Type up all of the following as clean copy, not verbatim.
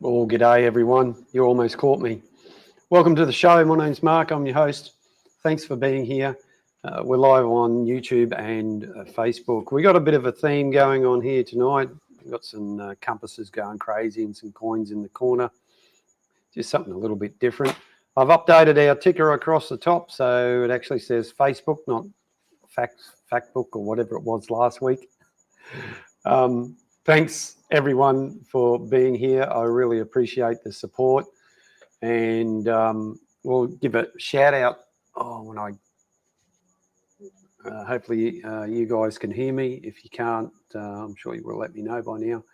Well, g'day everyone. You almost caught me. Welcome to the show. My name's Mark. I'm your host. Thanks for being here. We're live on YouTube and Facebook. We got a bit of a theme going on here tonight. We've got some compasses going crazy and some coins in the corner. Just something a little bit different. I've updated our ticker across the top, so it actually says Facebook, not Factbook or whatever it was last week. Thanks everyone for being here. I really appreciate the support, and we'll give a shout out. When I hopefully you guys can hear me. If you can't, I'm sure you will let me know by now.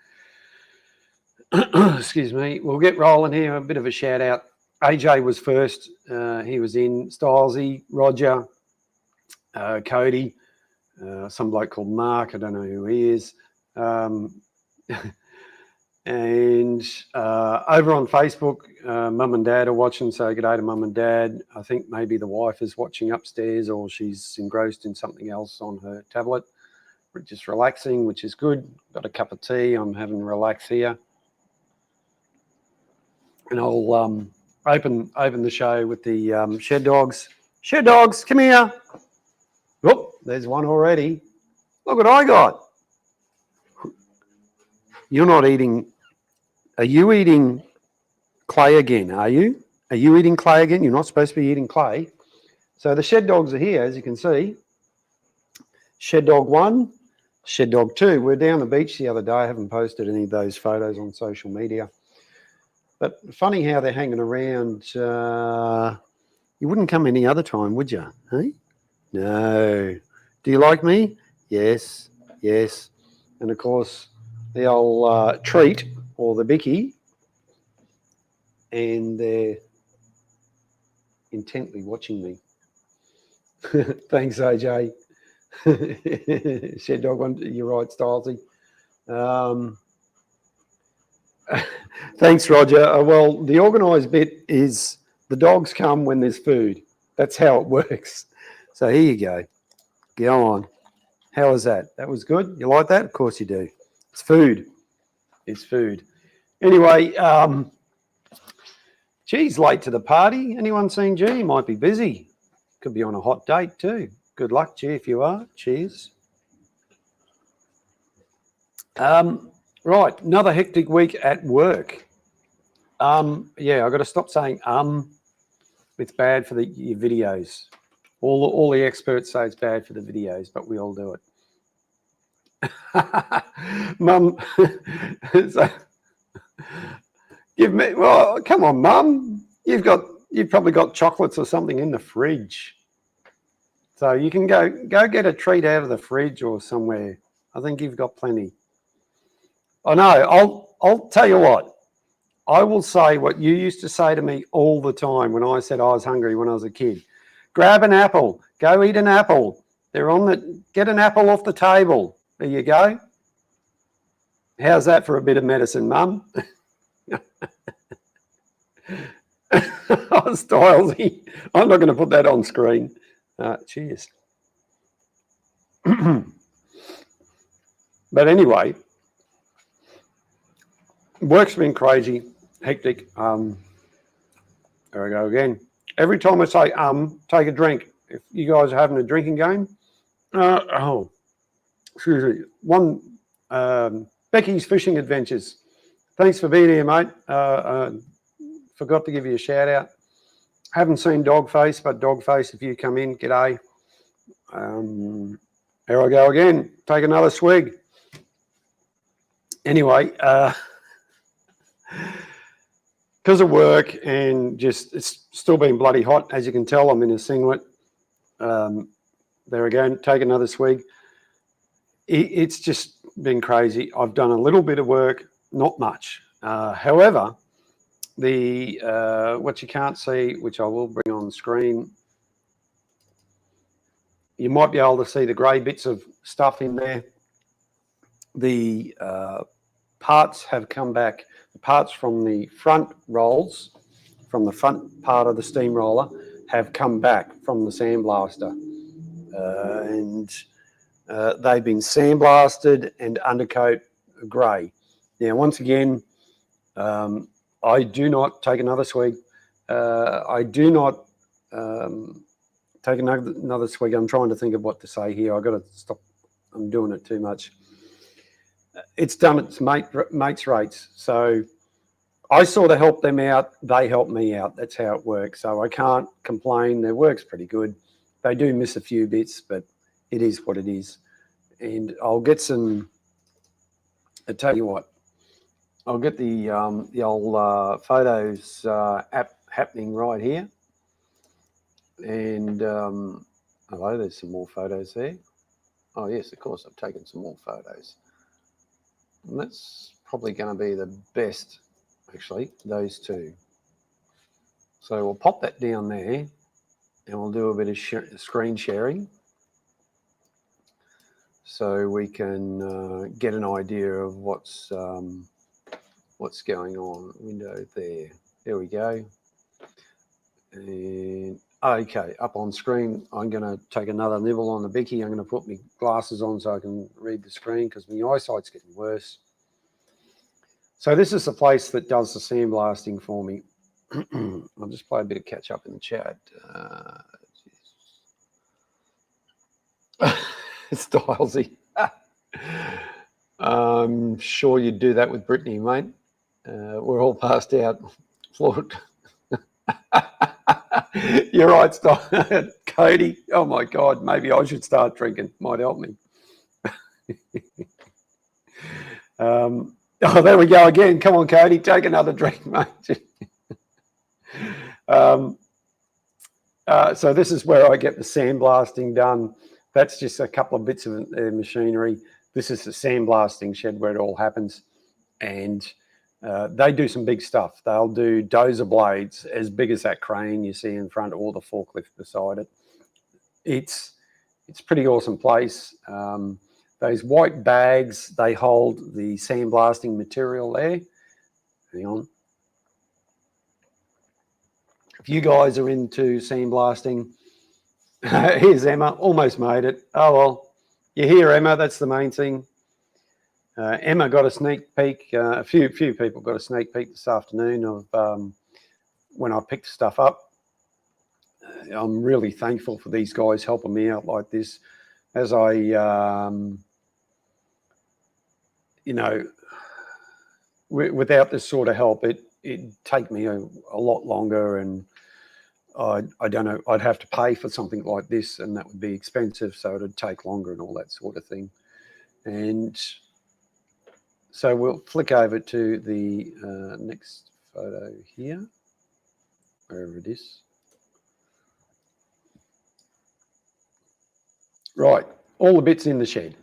Excuse me. We'll get rolling here. A bit of a shout out. AJ was first. He was in. Stylesy, Roger, Cody, some bloke called Mark. I don't know who he is. And over on Facebook, mum and dad are watching, so g'day to mum and dad. I think maybe the wife is watching upstairs, or she's engrossed in something else on her tablet. We're just relaxing, which is good. Got a cup of tea. I'm having a relax here, and I'll open the show with the shed dogs. Shed dogs, come here. Oh, there's one already. Look what I got. You're not eating. Are you eating clay again? Are you? Are you eating clay again? You're not supposed to be eating clay. So the shed dogs are here, as you can see. Shed dog 1, shed dog 2. We're down the beach the other day. I haven't posted any of those photos on social media. But funny how they're hanging around. You wouldn't come any other time, would you? Hey? No. Do you like me? Yes. Yes. And of course, the old treat, or the bicky, and they're intently watching me. Thanks, AJ. Shed dog 1, you're right, Stylesy. Thanks, Roger. Well, the organised bit is the dogs come when there's food. That's how it works. So here you go. Go on. How was that? That was good? You like that? Of course you do. It's food. It's food. Anyway, G's late to the party. Anyone seen G? He might be busy. Could be on a hot date too. Good luck, G, if you are. Cheers. Right, another hectic week at work. Yeah, I've got to stop saying It's bad for your videos. All the experts say it's bad for the videos, but we all do it. Mum, so, give me. Well, come on, Mum. You've probably got chocolates or something in the fridge, so you can go get a treat out of the fridge or somewhere. I think you've got plenty. I know. I'll tell you what. I will say what you used to say to me all the time when I said I was hungry when I was a kid. Grab an apple. Go eat an apple. Get an apple off the table. There you go. How's that for a bit of medicine, Mum? Stylesy. I'm not going to put that on screen. Cheers. But anyway, work's been crazy, hectic. There I go again. Every time I say take a drink. If you guys are having a drinking game, excuse me. Becky's Fishing Adventures. Thanks for being here, mate. Forgot to give you a shout out. Haven't seen Dogface, but Dogface, if you come in, g'day. Here I go again. Take another swig. Anyway, because of work and just it's still been bloody hot, as you can tell. I'm in a singlet. There again, take another swig. It's just been crazy. I've done a little bit of work, not much. However, what you can't see, which I will bring on the screen, you might be able to see the grey bits of stuff in there. The parts have come back. The parts from the front rolls, from the front part of the steamroller, have come back from the sandblaster. And they've been sandblasted and undercoat grey. Now, once again, I do not take another swig. I do not take another swig. I'm trying to think of what to say here. I've got to stop. I'm doing it too much. It's done its mates rates. So I sort of help them out. They help me out. That's how it works. So I can't complain. Their work's pretty good. They do miss a few bits, but it is what it is. And I'll get some. I tell you what. I'll get the old photos app happening right here. And hello, there's some more photos there. Oh yes, of course, I've taken some more photos. And that's probably going to be the best, actually, those two. So we'll pop that down there and we'll do a bit of screen sharing so we can get an idea of what's going on. Window there. There we go. And okay, up on screen, I'm going to take another nibble on the Bicky. I'm going to put my glasses on so I can read the screen because my eyesight's getting worse. So this is the place that does the sandblasting for me. I'll just play a bit of catch up in the chat. It's Dilesy. I'm sure you'd do that with Brittany, mate. We're all passed out. Flawed. You're right, Cody. Oh my God, maybe I should start drinking. Might help me. Oh, there we go again. Come on, Cody, take another drink, mate. So this is where I get the sandblasting done. That's just a couple of bits of machinery. This is the sandblasting shed where it all happens. And they do some big stuff. They'll do dozer blades as big as that crane you see in front or the forklift beside it. It's a pretty awesome place. Those white bags, they hold the sandblasting material there. Hang on. If you guys are into sandblasting, here's Emma, almost made it. Oh, well, you're here, Emma, that's the main thing. Emma got a sneak peek. A few people got a sneak peek this afternoon of when I picked stuff up. I'm really thankful for these guys helping me out like this. As I, without this sort of help, it'd take me a lot longer, and I don't know, I'd have to pay for something like this, and that would be expensive, so it'd take longer and all that sort of thing. And so we'll flick over to the next photo here, wherever it is. Right, all the bits in the shed.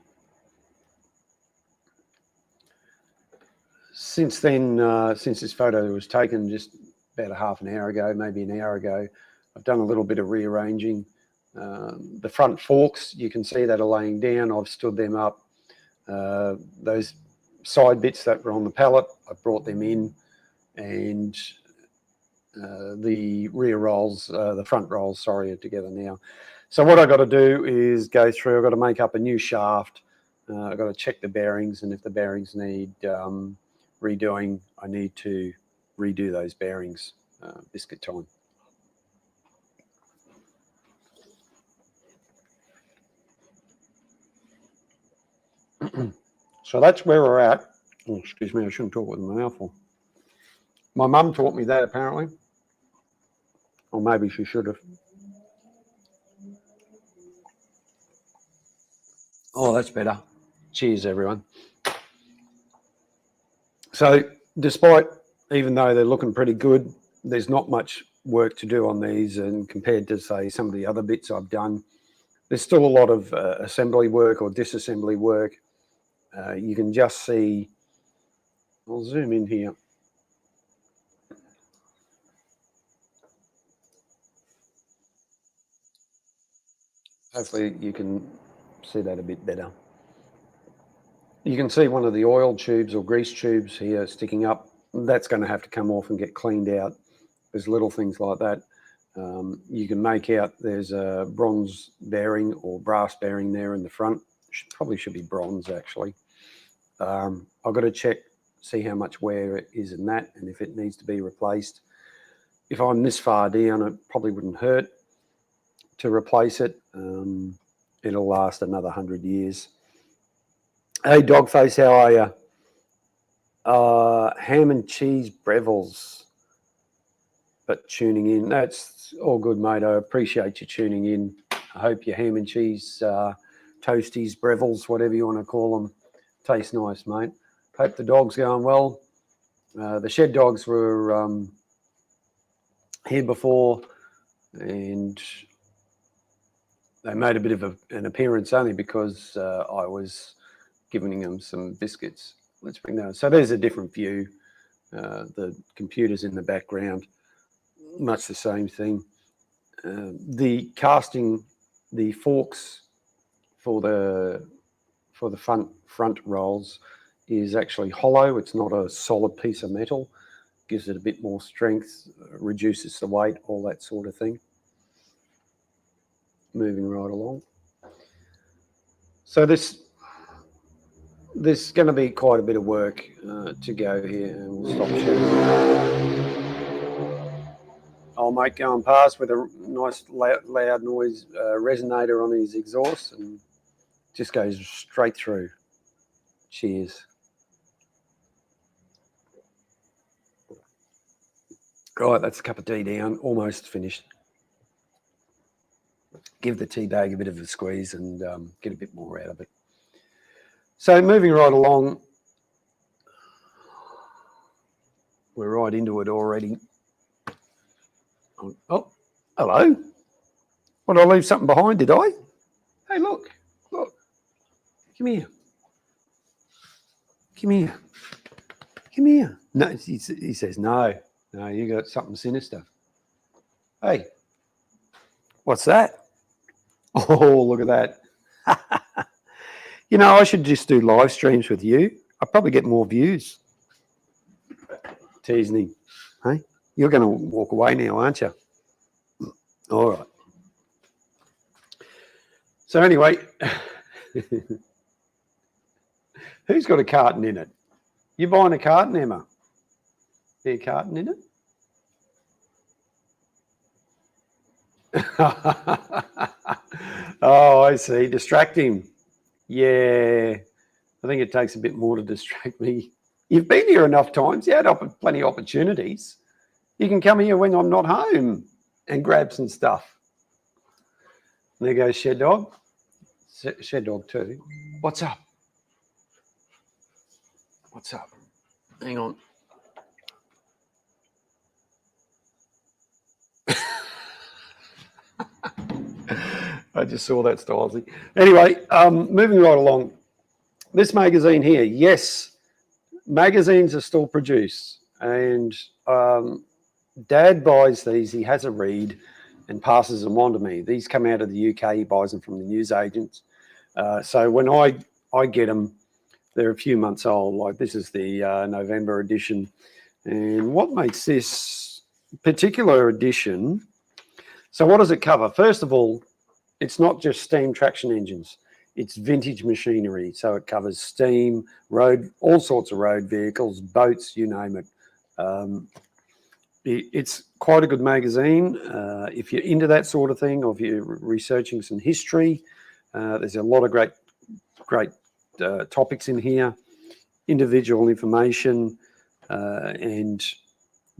Since then, since this photo was taken just about a half an hour ago, maybe an hour ago, I've done a little bit of rearranging. The front forks, you can see that are laying down. I've stood them up. Those side bits that were on the pallet, I brought them in, and the rear rolls, the front rolls, sorry, are together now. So what I've got to do is go through, I've got to make up a new shaft. I've got to check the bearings, and if the bearings need redoing, I need to redo those bearings. Biscuit time. So that's where we're at. Oh, excuse me, I shouldn't talk with my mouth full. My mum taught me that, apparently. Or maybe she should have. Oh, that's better. Cheers, everyone. So despite, even though they're looking pretty good, there's not much work to do on these, and compared to, say, some of the other bits I've done, there's still a lot of assembly work or disassembly work. You can just see, I'll zoom in here. Hopefully you can see that a bit better. You can see one of the oil tubes or grease tubes here sticking up. That's going to have to come off and get cleaned out. There's little things like that. You can make out there's a bronze bearing or brass bearing there in the front. Probably should be bronze, actually. I've got to check, see how much wear it is in that and if it needs to be replaced. If I'm this far down, it probably wouldn't hurt to replace it. It'll last another 100 years. Hey, Dogface, how are you? Ham and cheese Breville's, but tuning in. That's all good, mate. I appreciate you tuning in. I hope your ham and cheese toasties, Breville's, whatever you want to call them, taste nice, mate. Hope the dog's going well. The shed dogs were here before, and they made a bit of an appearance only because I was giving them some biscuits. Let's bring those. So there's a different view. The computer's in the background, much the same thing. The casting, the forks for the front rolls is actually hollow. It's not a solid piece of metal. Gives it a bit more strength, reduces the weight, all that sort of thing. Moving right along. So this is going to be quite a bit of work to go here, and we'll stop sharing. Old mate going past with a nice loud noise resonator on his exhaust, and just goes straight through. Cheers. Right, that's a cup of tea down, almost finished. Give the tea bag a bit of a squeeze and get a bit more out of it. So moving right along, we're right into it already. Oh, hello. What, did I leave something behind, did I? Hey, look. Come here. Come here. No, he says, no, you got something sinister. Hey, what's that? Oh, look at that. You know, I should just do live streams with you. I'd probably get more views. Teasing him. Hey, you're going to walk away now, aren't you? All right. So anyway, who's got a carton in it? You buying a carton, Emma? Is there a carton in it? Oh, I see. Distract him. Yeah. I think it takes a bit more to distract me. You've been here enough times. You had plenty of opportunities. You can come here when I'm not home and grab some stuff. There goes Shed Dog. Shed Dog too. What's up? What's up? Hang on. I just saw that, Stylesy. Anyway, moving right along. This magazine here, yes, magazines are still produced, and Dad buys these. He has a read and passes them on to me. These come out of the UK. He buys them from the newsagents. So when I get them, they're a few months old. Like this is the November edition. And what makes this particular edition, so what does it cover? First of all, it's not just steam traction engines. It's vintage machinery. So it covers steam, road, all sorts of road vehicles, boats, you name it. It's quite a good magazine. If you're into that sort of thing, or if you're researching some history, there's a lot of great topics in here, individual information, and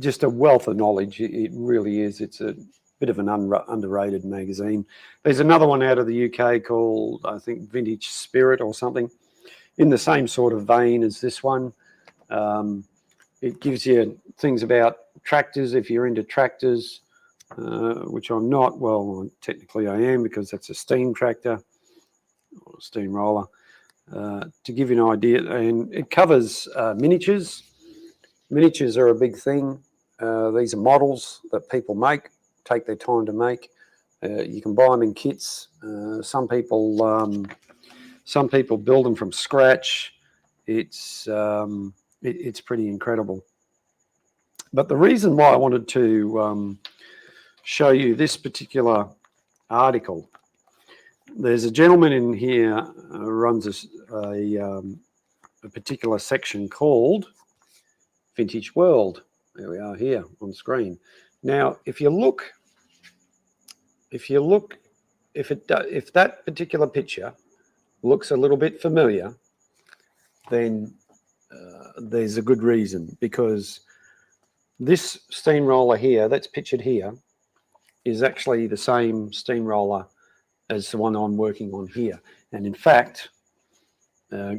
just a wealth of knowledge. It really is. It's a bit of an underrated magazine. There's another one out of the UK called, I think, Vintage Spirit or something, in the same sort of vein as this one. It gives you things about tractors, if you're into tractors, which I'm not. Well, technically I am, because that's a steam tractor or a steamroller. To give you an idea, and it covers miniatures. Miniatures are a big thing. These are models that people take their time to make. You can buy them in kits. Some people build them from scratch. It's pretty incredible. But the reason why I wanted to show you this particular article, there's a gentleman in here who runs a particular section called Vintage World. There we are here on screen. Now, if that particular picture looks a little bit familiar, then there's a good reason, because this steamroller here, that's pictured here, is actually the same steamroller as the one I'm working on here. And in fact,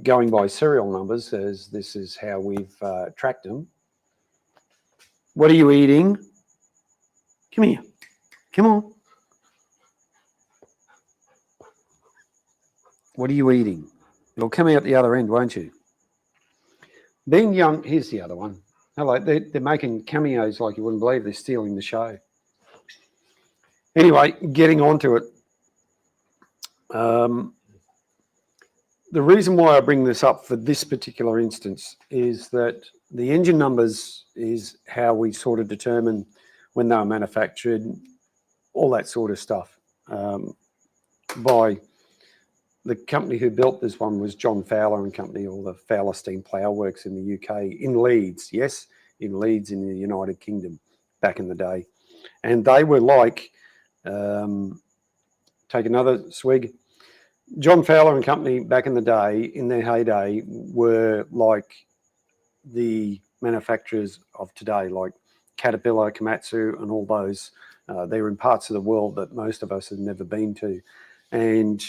going by serial numbers, as this is how we've tracked them. What are you eating? Come here. Come on. What are you eating? It'll come out the other end, won't you? Being young, here's the other one. Hello, they're making cameos like you wouldn't believe. They're stealing the show. Anyway, getting on to it. The reason why I bring this up for this particular instance is that the engine numbers is how we sort of determine when they were manufactured, all that sort of stuff. By the company who built this one was John Fowler and Company, or the Fowler Steam Plough Works in the UK, in Leeds. Yes, in Leeds in the United Kingdom back in the day. And they were like, take another swig. John Fowler and Company back in the day, in their heyday, were like the manufacturers of today, like Caterpillar, Komatsu, and all those. They're in parts of the world that most of us have never been to. And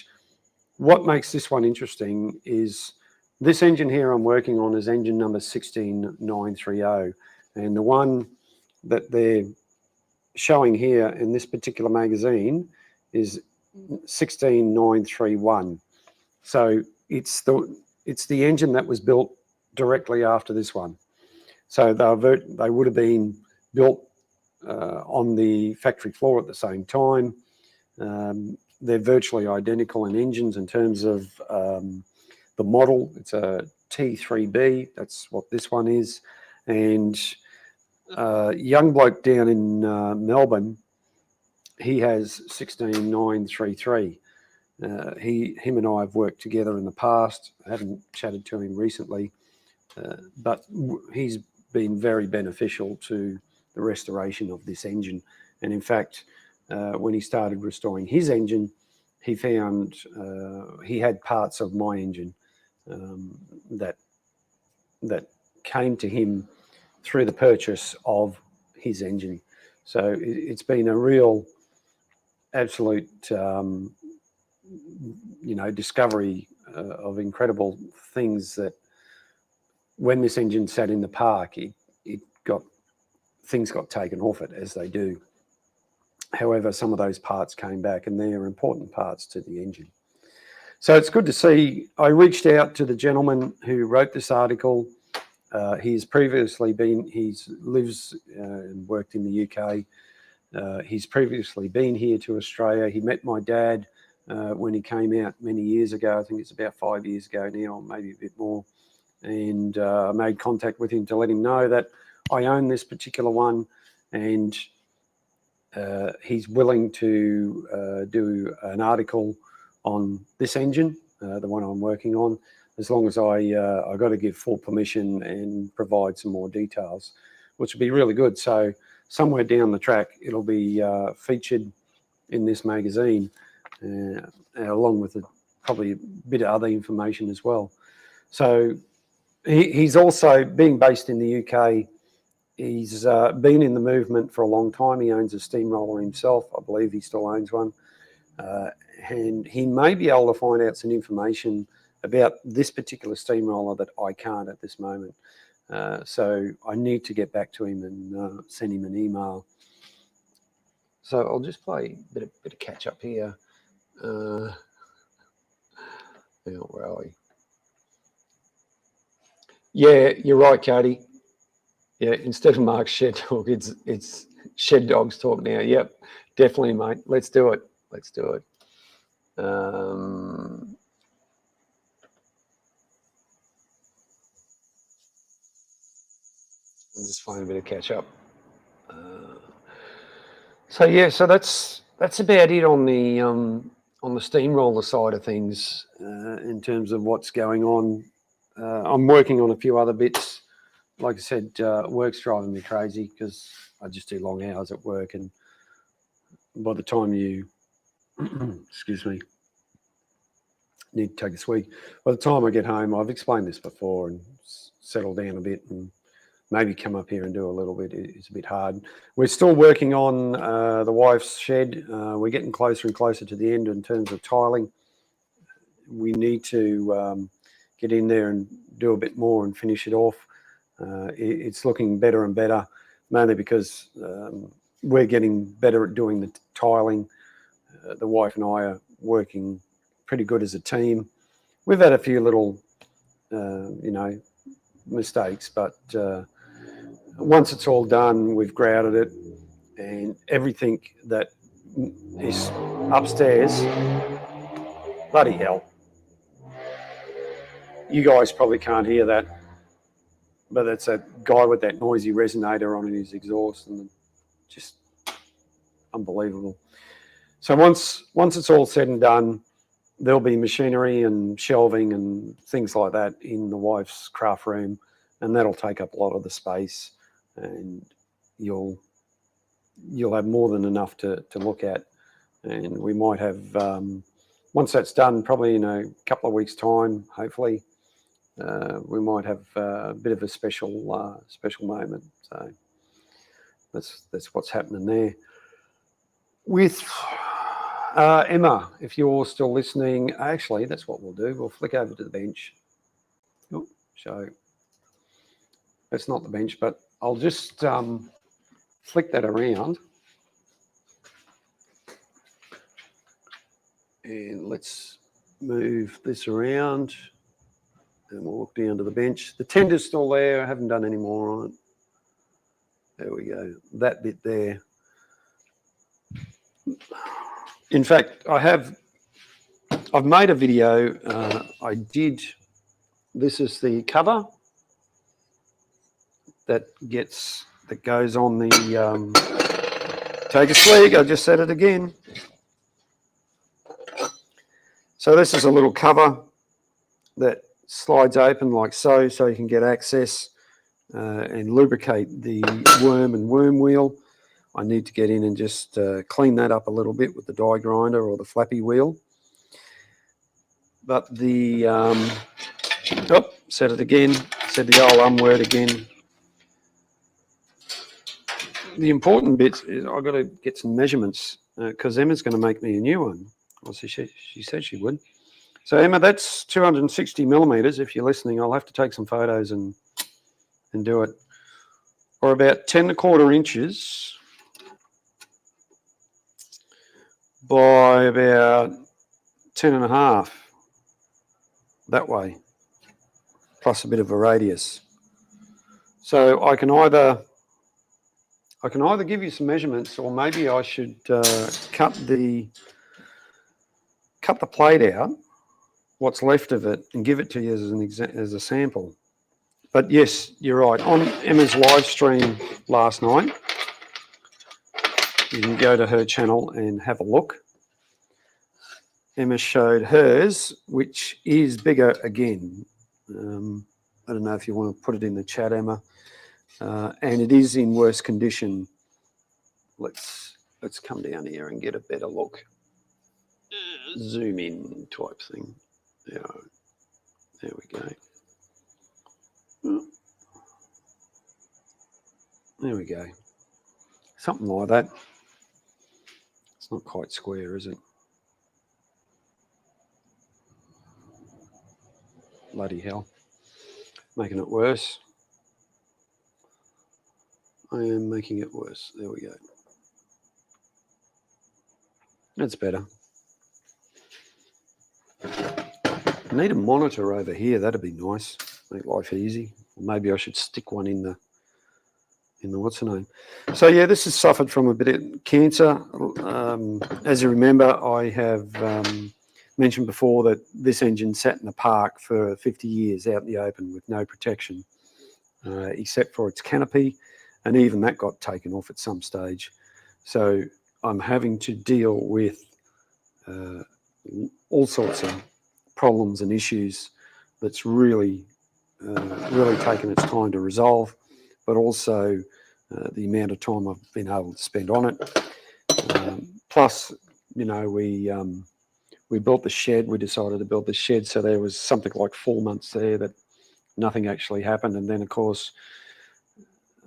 what makes this one interesting is this engine here I'm working on is engine number 16930. And the one that they're showing here in this particular magazine is 16931. So it's the engine that was built directly after this one. So they would have been built on the factory floor at the same time. They're virtually identical in engines in terms of the model. It's a T3B. That's what this one is. And young bloke down in Melbourne, he has 16933. Him and I have worked together in the past. I haven't chatted to him recently, but he's been very beneficial to the restoration of this engine. And in fact, when he started restoring his engine, he found he had parts of my engine that came to him through the purchase of his engine. So it's been a real absolute discovery of incredible things, that when this engine sat in the park, things got taken off it, as they do. However, some of those parts came back, and they are important parts to the engine. So it's good to see. I reached out to the gentleman who wrote this article. He's lives and worked in the UK. He's previously been here to Australia. He met my dad when he came out many years ago. I think it's about 5 years ago now, or maybe a bit more. And I made contact with him to let him know that I own this particular one, and he's willing to do an article on this engine, the one I'm working on, as long as I got to give full permission and provide some more details, which would be really good. So somewhere down the track, it'll be featured in this magazine, along with probably a bit of other information as well. So he's also, being based in the UK, He's been in the movement for a long time. He owns a steamroller himself. I believe he still owns one. And he may be able to find out some information about this particular steamroller that I can't at this moment. So I need to get back to him and send him an email. So I'll just play a bit of catch up here. Where are we? Yeah, you're right, Cody. Yeah, instead of Mark's Shed Dog, it's Shed Dogs Talk now. Yep, definitely, mate. Let's do it. Let's do it. I'm just playing a bit of catch up. So yeah, so that's about it on the steamroller side of things in terms of what's going on. I'm working on a few other bits. Like I said, work's driving me crazy because I just do long hours at work, and by the time you, excuse me, need to take a swig. By the time I get home, I've explained this before and settle down a bit and maybe come up here and do a little bit. It's a bit hard. We're still working on the wife's shed. We're getting closer and closer to the end in terms of tiling. We need to get in there and do a bit more and finish it off. It's looking better and better, mainly because we're getting better at doing the tiling. The wife and I are working pretty good as a team. We've had a few little, mistakes, but once it's all done, we've grouted it, and everything that is upstairs, bloody hell. You guys probably can't hear that, but that's a guy with that noisy resonator on his exhaust, and just unbelievable. So once it's all said and done, there'll be machinery and shelving and things like that in the wife's craft room, and that'll take up a lot of the space, and you'll have more than enough to look at. And we might have, once that's done, probably in a couple of weeks' time, hopefully, we might have a bit of a special moment. So that's what's happening there. With Emma, if you're still listening, actually, that's what we'll do. We'll flick over to the bench. Oh, show. That's not the bench, but I'll just flick that around. And let's move this around. And we'll look down to the bench. The tender's still there. I haven't done any more on it. There we go. That bit there. In fact, I've made a video. This is the cover that goes on the, take a swig, I just said it again. So this is a little cover that slides open like so you can get access and lubricate the worm and worm wheel. I need to get in and just clean that up a little bit with the die grinder or the flappy wheel. But the, said it again, said the old word again. The important bit is I've got to get some measurements because Emma's going to make me a new one. Well, she said she would. So Emma, that's 260 millimeters. If you're listening, I'll have to take some photos and do it. Or about 10¼ inches by about 10½, that way, plus a bit of a radius. So I can either give you some measurements, or maybe I should cut the plate out, what's left of it, and give it to you as a sample. But yes, you're right. On Emma's live stream last night, you can go to her channel and have a look. Emma showed hers, which is bigger again. I don't know if you want to put it in the chat, Emma. And it is in worse condition. Let's come down here and get a better look. Zoom in type thing. There we go. There we go. Something like that. It's not quite square, is it? Bloody hell. Making it worse. I am making it worse. There we go. That's better. I need a monitor over here. That'd be nice. Make life easy. Or maybe I should stick one in the what's the name. So yeah, this has suffered from a bit of cancer. As you remember, I have mentioned before that this engine sat in the park for 50 years out in the open with no protection, except for its canopy, and even that got taken off at some stage. So I'm having to deal with all sorts of problems and issues that's really taken its time to resolve, but also the amount of time I've been able to spend on it. Plus, you know, we built the shed. We decided to build the shed, so there was something like 4 months there that nothing actually happened. And then, of course,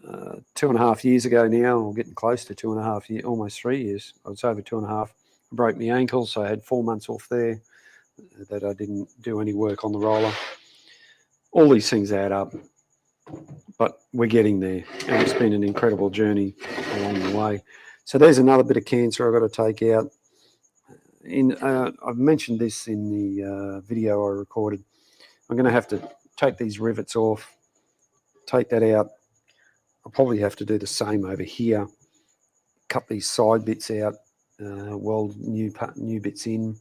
2.5 years ago now, or getting close to 2.5 years, almost 3 years, I was over 2.5, I broke my ankle, so I had 4 months off there that I didn't do any work on the roller. All these things add up, but we're getting there, and it's been an incredible journey along the way. So there's another bit of cancer I've got to take out. I've mentioned this in the video I recorded. I'm going to have to take these rivets off, take that out. I'll probably have to do the same over here, cut these side bits out, weld new bits in.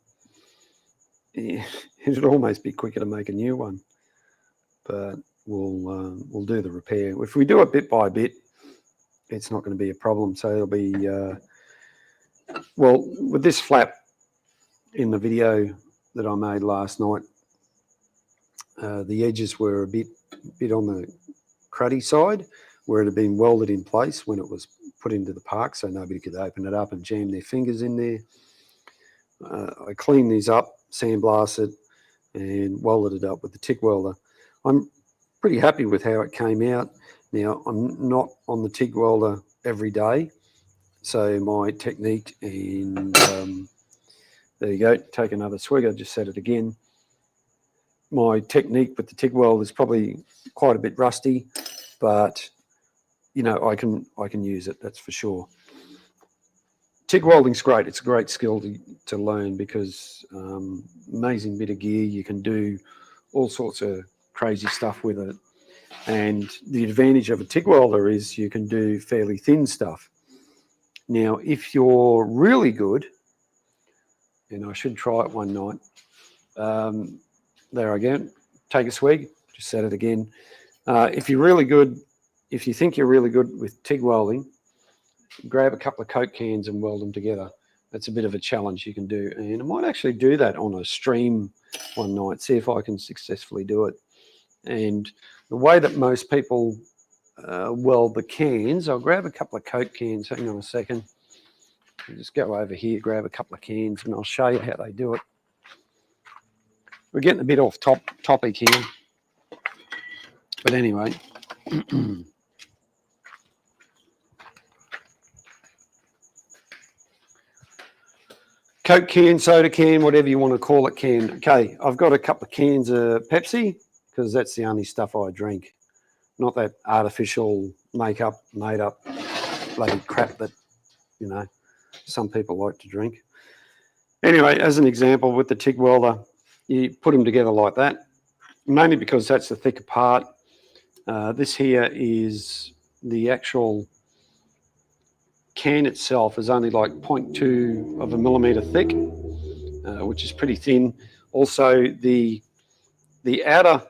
It'd almost be quicker to make a new one, but we'll do the repair. If we do it bit by bit, it's not going to be a problem. So it'll be well, with this flap in the video that I made last night, the edges were a bit on the cruddy side, where it had been welded in place when it was put into the park, so nobody could open it up and jam their fingers in there. I cleaned these up, sandblasted, and welded it up with the TIG welder. I'm pretty happy with how it came out. Now, I'm not on the TIG welder every day, so my technique, and there you go, take another swig, I just said it again. My technique with the TIG weld is probably quite a bit rusty, but you know, I can use it, that's for sure. TIG welding's great. It's a great skill to learn because amazing bit of gear. You can do all sorts of crazy stuff with it. And the advantage of a TIG welder is you can do fairly thin stuff. Now, if you're really good, and I should try it one night, there again, take a swig, just said it again. If you're really good, if you think you're really good with TIG welding, grab a couple of Coke cans and weld them together. That's a bit of a challenge you can do. And I might actually do that on a stream one night, see if I can successfully do it. And the way that most people weld the cans, I'll grab a couple of Coke cans. Hang on a second. I'll just go over here, grab a couple of cans, and I'll show you how they do it. We're getting a bit off topic here. But anyway. Coke can, soda can, whatever you want to call it, can. Okay, I've got a couple of cans of Pepsi because that's the only stuff I drink. Not that artificial made up bloody crap that, you know, some people like to drink. Anyway, as an example, with the TIG welder, you put them together like that, mainly because that's the thicker part. This here is the actual can itself is only like 0.2 of a millimeter thick, which is pretty thin. Also, the outer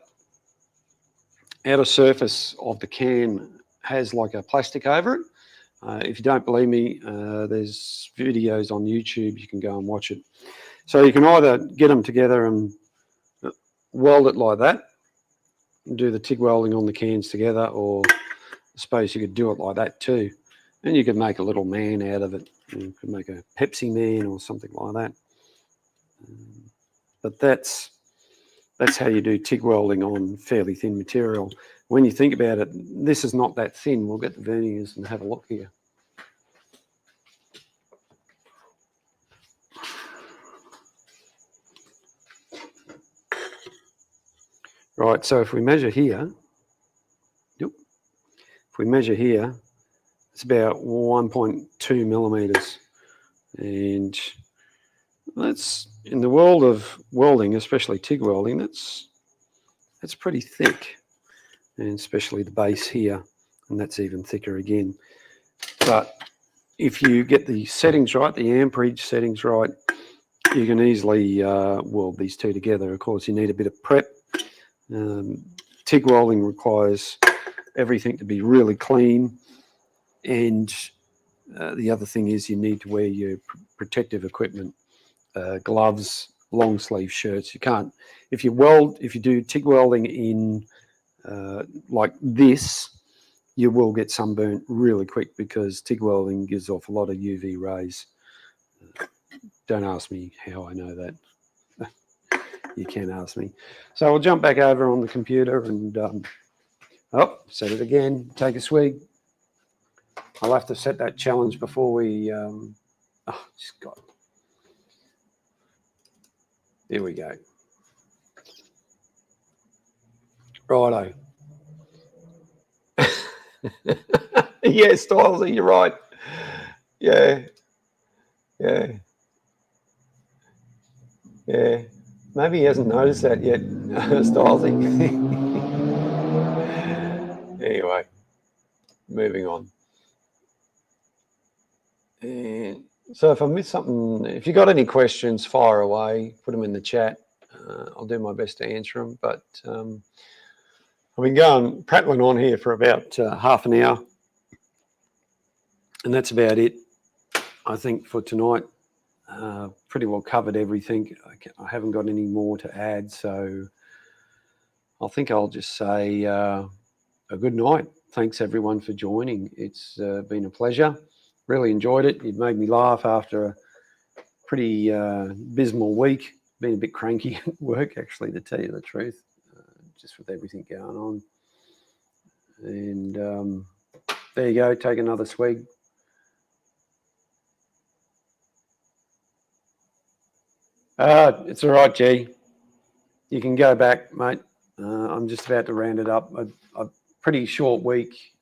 surface of the can has like a plastic over it. If you don't believe me, there's videos on YouTube. You can go and watch it. So you can either get them together and weld it like that, and do the TIG welding on the cans together, or I suppose you could do it like that too. And you could make a little man out of it. You could make a Pepsi man or something like that. But that's how you do TIG welding on fairly thin material. when you think about it, this is not that thin. We'll get the verniers and have a look here. Right, so if we measure here, it's about 1.2 millimeters. And that's, in the world of welding, especially TIG welding, that's pretty thick. And especially the base here, and that's even thicker again. But if you get the settings right, the amperage settings right, you can easily weld these two together. Of course, you need a bit of prep. TIG welding requires everything to be really clean, and the other thing is you need to wear your protective equipment, gloves, long sleeve shirts. You can't, if you do TIG welding in like this, you will get sunburnt really quick because TIG welding gives off a lot of UV rays. Don't ask me how I know that. You can ask me. So I'll jump back over on the computer and set it again. Take a swig. I'll have to set that challenge before we. Just got. There we go. Righto. Yeah, Stylesy, you're right. Yeah. Maybe he hasn't noticed that yet, Stylesy. Anyway, moving on. And so if I missed something, if you got any questions, fire away, put them in the chat. I'll do my best to answer them. But I've been prattling on here for about half an hour. And that's about it, I think, for tonight. Pretty well covered everything. I haven't got any more to add. So I think I'll just say a good night. Thanks, everyone, for joining. It's been a pleasure. Really enjoyed it. It made me laugh after a pretty abysmal week. Been a bit cranky at work, actually, to tell you the truth, just with everything going on. And there you go. Take another swig. It's all right, G. You can go back, mate. I'm just about to round it up. A pretty short week.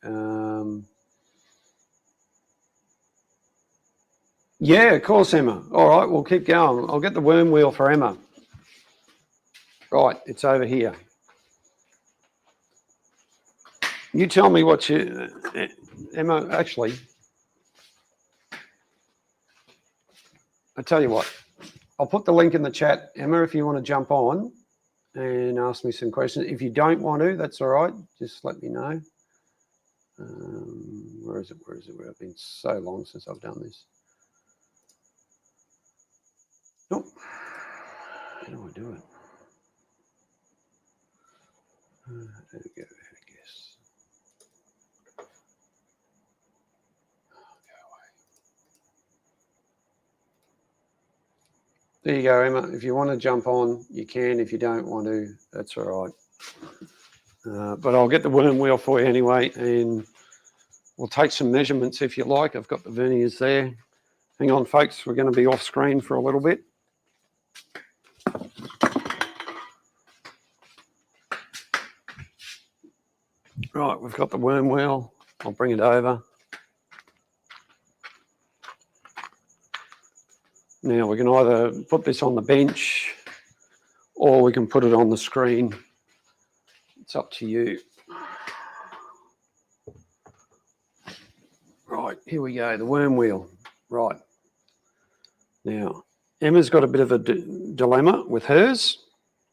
Yeah, of course, Emma. All right, we'll keep going. I'll get the worm wheel for Emma. Right, it's over here. You tell me what you... Emma, actually, I tell you what. I'll put the link in the chat. Emma, if you want to jump on and ask me some questions. If you don't want to, that's all right. Just let me know. Where is it? It's been so long since I've done this. Nope. How do I do it? There we go, I guess. There you go, Emma. If you want to jump on, you can. If you don't want to, that's all right. But I'll get the worm wheel for you anyway, and we'll take some measurements if you like. I've got the verniers there. Hang on, folks. We're going to be off screen for a little bit. Right, we've got the worm wheel. I'll bring it over. Now we can either put this on the bench or we can put it on the screen. It's up to you. Right, here we go, the worm wheel. Right. Now, Emma's got a bit of a dilemma with hers,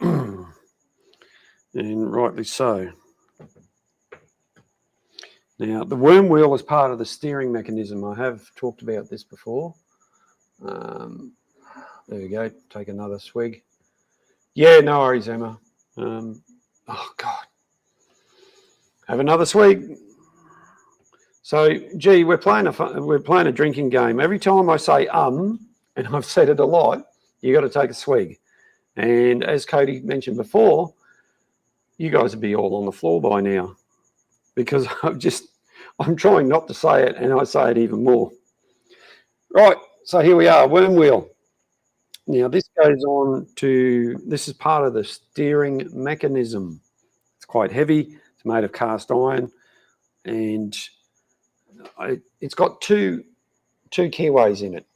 and rightly so. Now, the worm wheel is part of the steering mechanism. I have talked about this before. There we go. Take another swig. Yeah, no worries, Emma. Oh, God. Have another swig. So, gee, we're playing a drinking game. Every time I say and I've said it a lot, you got to take a swig. And as Cody mentioned before, you guys would be all on the floor by now. because I'm trying not to say it, and I say it even more. Right, so here we are, worm wheel. Now this goes on to, this is part of the steering mechanism. It's quite heavy, it's made of cast iron, and it's got two keyways in it.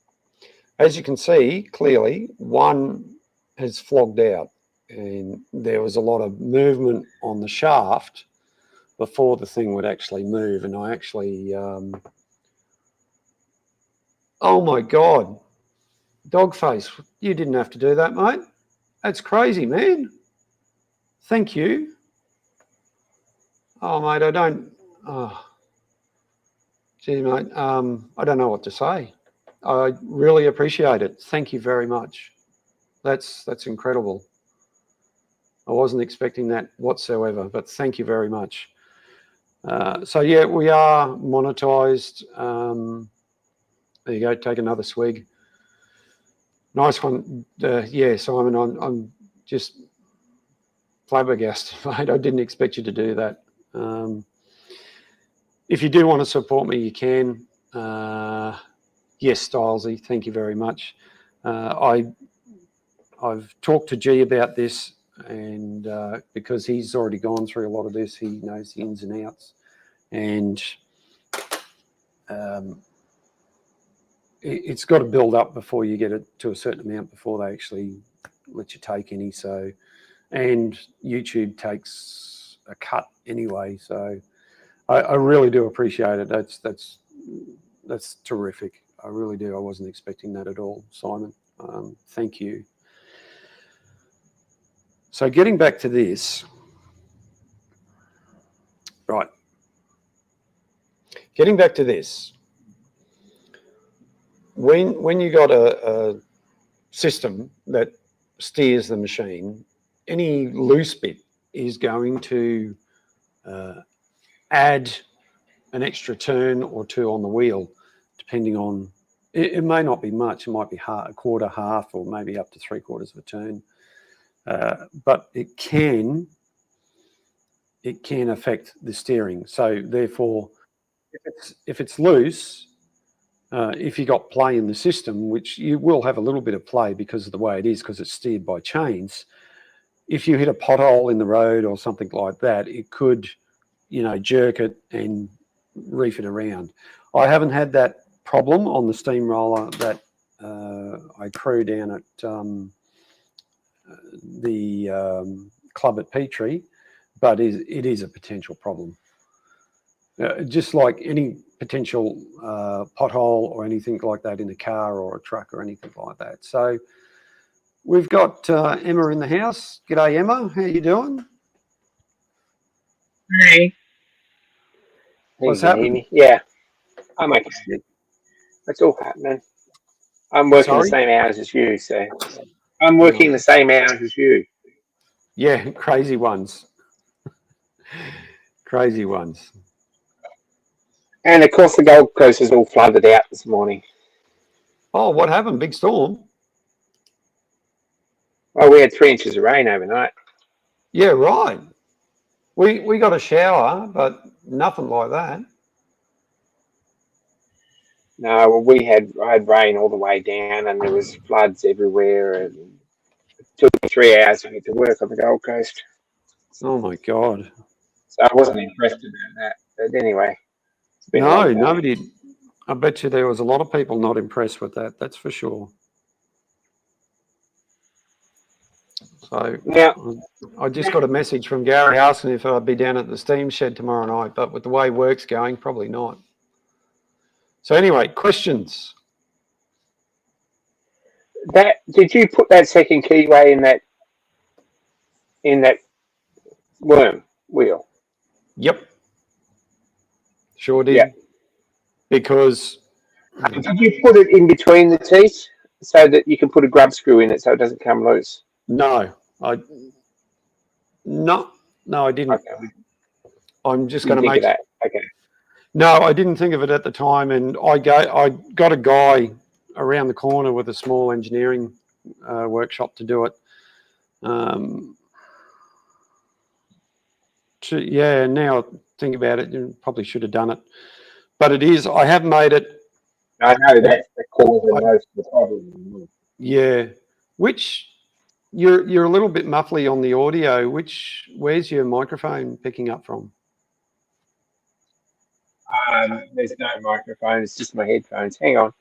As you can see clearly, one has flogged out, and there was a lot of movement on the shaft before the thing would actually move. And I actually, oh my God, Dogface, you didn't have to do that, mate. That's crazy, man. Thank you. Oh, mate, I don't, oh, gee, mate, I don't know what to say. I really appreciate it. Thank you very much. That's incredible. I wasn't expecting that whatsoever, but thank you very much. So yeah, we are monetized. There you go. Take another swig. Nice one. Yeah, Simon, I'm just flabbergasted, mate. I didn't expect you to do that. If you do want to support me, you can. Yes, Stylesy, thank you very much. I've talked to G about this, and because he's already gone through a lot of this, he knows the ins and outs, and it's got to build up before you get it to a certain amount before they actually let you take any. So, and YouTube takes a cut anyway. So I really do appreciate it. That's terrific. I really do. I wasn't expecting that at all, Simon. Thank you. So getting back to this, right. Getting back to this, when you got a system that steers the machine, any loose bit is going to add an extra turn or two on the wheel, depending on, it may not be much, it might be a quarter, half, or maybe up to 3/4 of a turn. But it can affect the steering. So therefore, if it's loose, if you got play in the system, which you will have a little bit of play because of the way it is, because it's steered by chains, if you hit a pothole in the road or something like that, it could, jerk it and reef it around. I haven't had that problem on the steamroller that I crew down at the club at Petrie, but it is a potential problem. Just like any potential pothole or anything like that in a car or a truck or anything like that. So we've got Emma in the house. G'day, Emma. How you doing? Hey. What's You can hear happening? me? Yeah, I'm okay. It's all happening. I'm working the Sorry? same hours as you, so I'm No. working the same hours as you. Yeah, crazy ones. Crazy ones. And of course, the Gold Coast is all flooded out this morning. Oh, what happened? Big storm? Well, we had 3 inches of rain overnight. Yeah, right. We got a shower, but nothing like that. No, well, I had rain all the way down, and there was floods everywhere. And it took me 3 hours to get to work on the Gold Coast, Oh my God. so I wasn't impressed about that. But anyway, it's been a long No, day. nobody. I bet you there was a lot of people not impressed with that. That's for sure. So Now, I just got a message from Gary asking if I'd be down at the steam shed tomorrow night, but with the way work's going, probably not. So anyway, questions. that did you put that second keyway in that worm wheel? Yep, sure Yeah. did. Because Did you put it in between the teeth so that you can put a grub screw in it so it doesn't come loose? no, I no, no, I didn't. Okay, I'm just you going didn't to think of make. that. Okay. No, I didn't think of it at the time, and I got a guy around the corner with a small engineering workshop to do it. Yeah, now I think about it, you probably should have done it. But it is, I have made it. I know that's the cause of I, most of the problem. yeah. Which, you're a little bit muffly on the audio. Where's your microphone picking up from? There's no microphone, it's just my headphones. Hang on.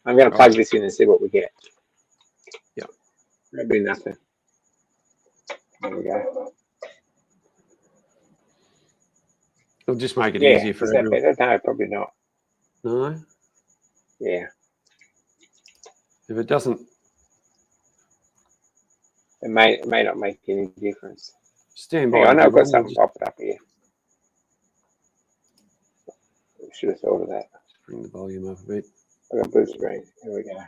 I'm going to All plug right. this in and see what we get. Yeah. Maybe nothing. There we go. It'll just make it Yeah, easier for is that everyone. better? No, probably not. No? Yeah, If it doesn't, it may not make any difference. stand Hang by on, I've got everyone. We'll something just popping up here. I should have thought of that. bring the volume up a bit. I've got blue screen. Here we go.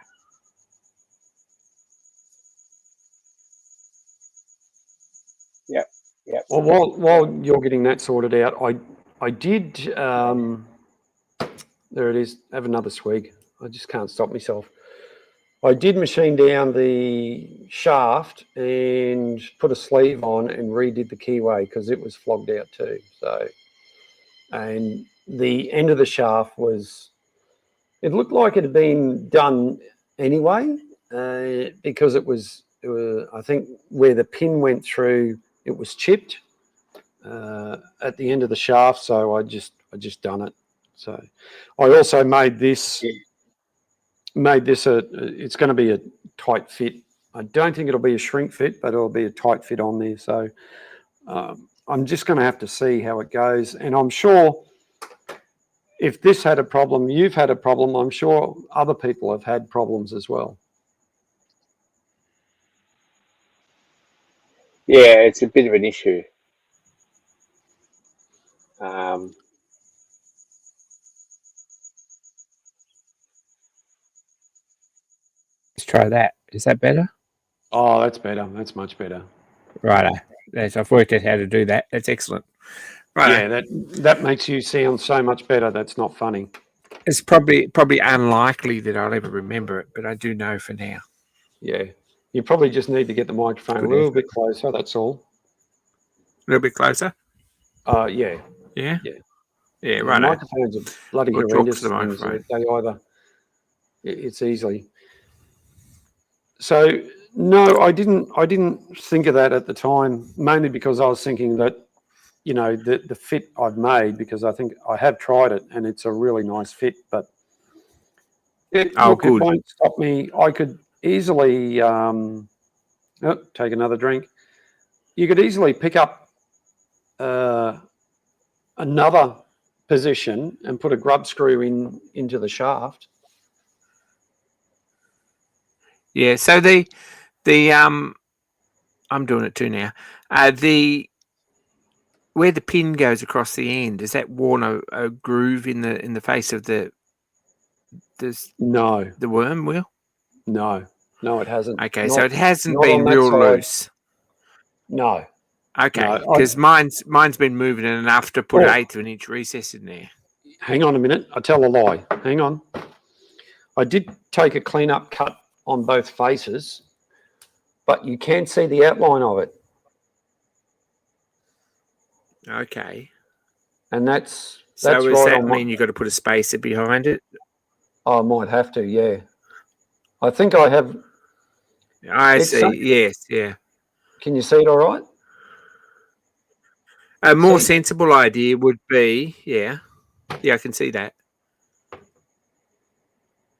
Yep. Well, while you're getting that sorted out, I did, there it is, have another swig. I just can't stop myself. I did machine down the shaft and put a sleeve on and redid the keyway because it was flogged out too. So, and the end of the shaft it looked like it had been done anyway because it was, I think where the pin went through, it was chipped at the end of the shaft. So I just done it. So I also made this. Yeah. It's going to be a tight fit. I don't think it'll be a shrink fit, but it'll be a tight fit on there. So I'm just going to have to see how it goes. And I'm sure if this had a problem, you've had a problem, I'm sure other people have had problems as well. Yeah, it's a bit of an issue. Let's try that. Is that better? Oh, that's better. That's much better. Righto. Yes, I've worked out how to do that. That's excellent. Right. Yeah, that makes you sound so much better. That's not funny. It's probably unlikely that I'll ever remember it, but I do know for now. Yeah. You probably just need to get the microphone a little bit closer. That's all. A little bit closer? Yeah. Yeah? Yeah. Yeah, The right. microphones are bloody Or talk to horrendous the things. microphone. They either, it's easily. So no, I didn't think of that at the time, mainly because I was thinking that, you know, the fit I've made, because I think I have tried it and it's a really nice fit, but it Good. won't stop me. I could easily take another drink. You could easily pick up another position and put a grub screw into the shaft. Yeah, so the I'm doing it too now. Where the pin goes across the end, has that worn a groove in the face of the No, worm wheel? no, it hasn't. Okay, Not, so it hasn't not been on that real side. loose. No. Okay, No, because mine's been moving enough to put an 1/8 of an inch recess in there. Hang on a minute. I tell a lie. Hang on. I did take a clean-up cut on both faces, but you can see the outline of it. Okay. And that's So right does that on mean you've got to put a spacer behind it? I might have to, yeah. I think I have. I see. Yes, yeah. Can you see it all right? A more sensible idea would be, yeah, I can see that.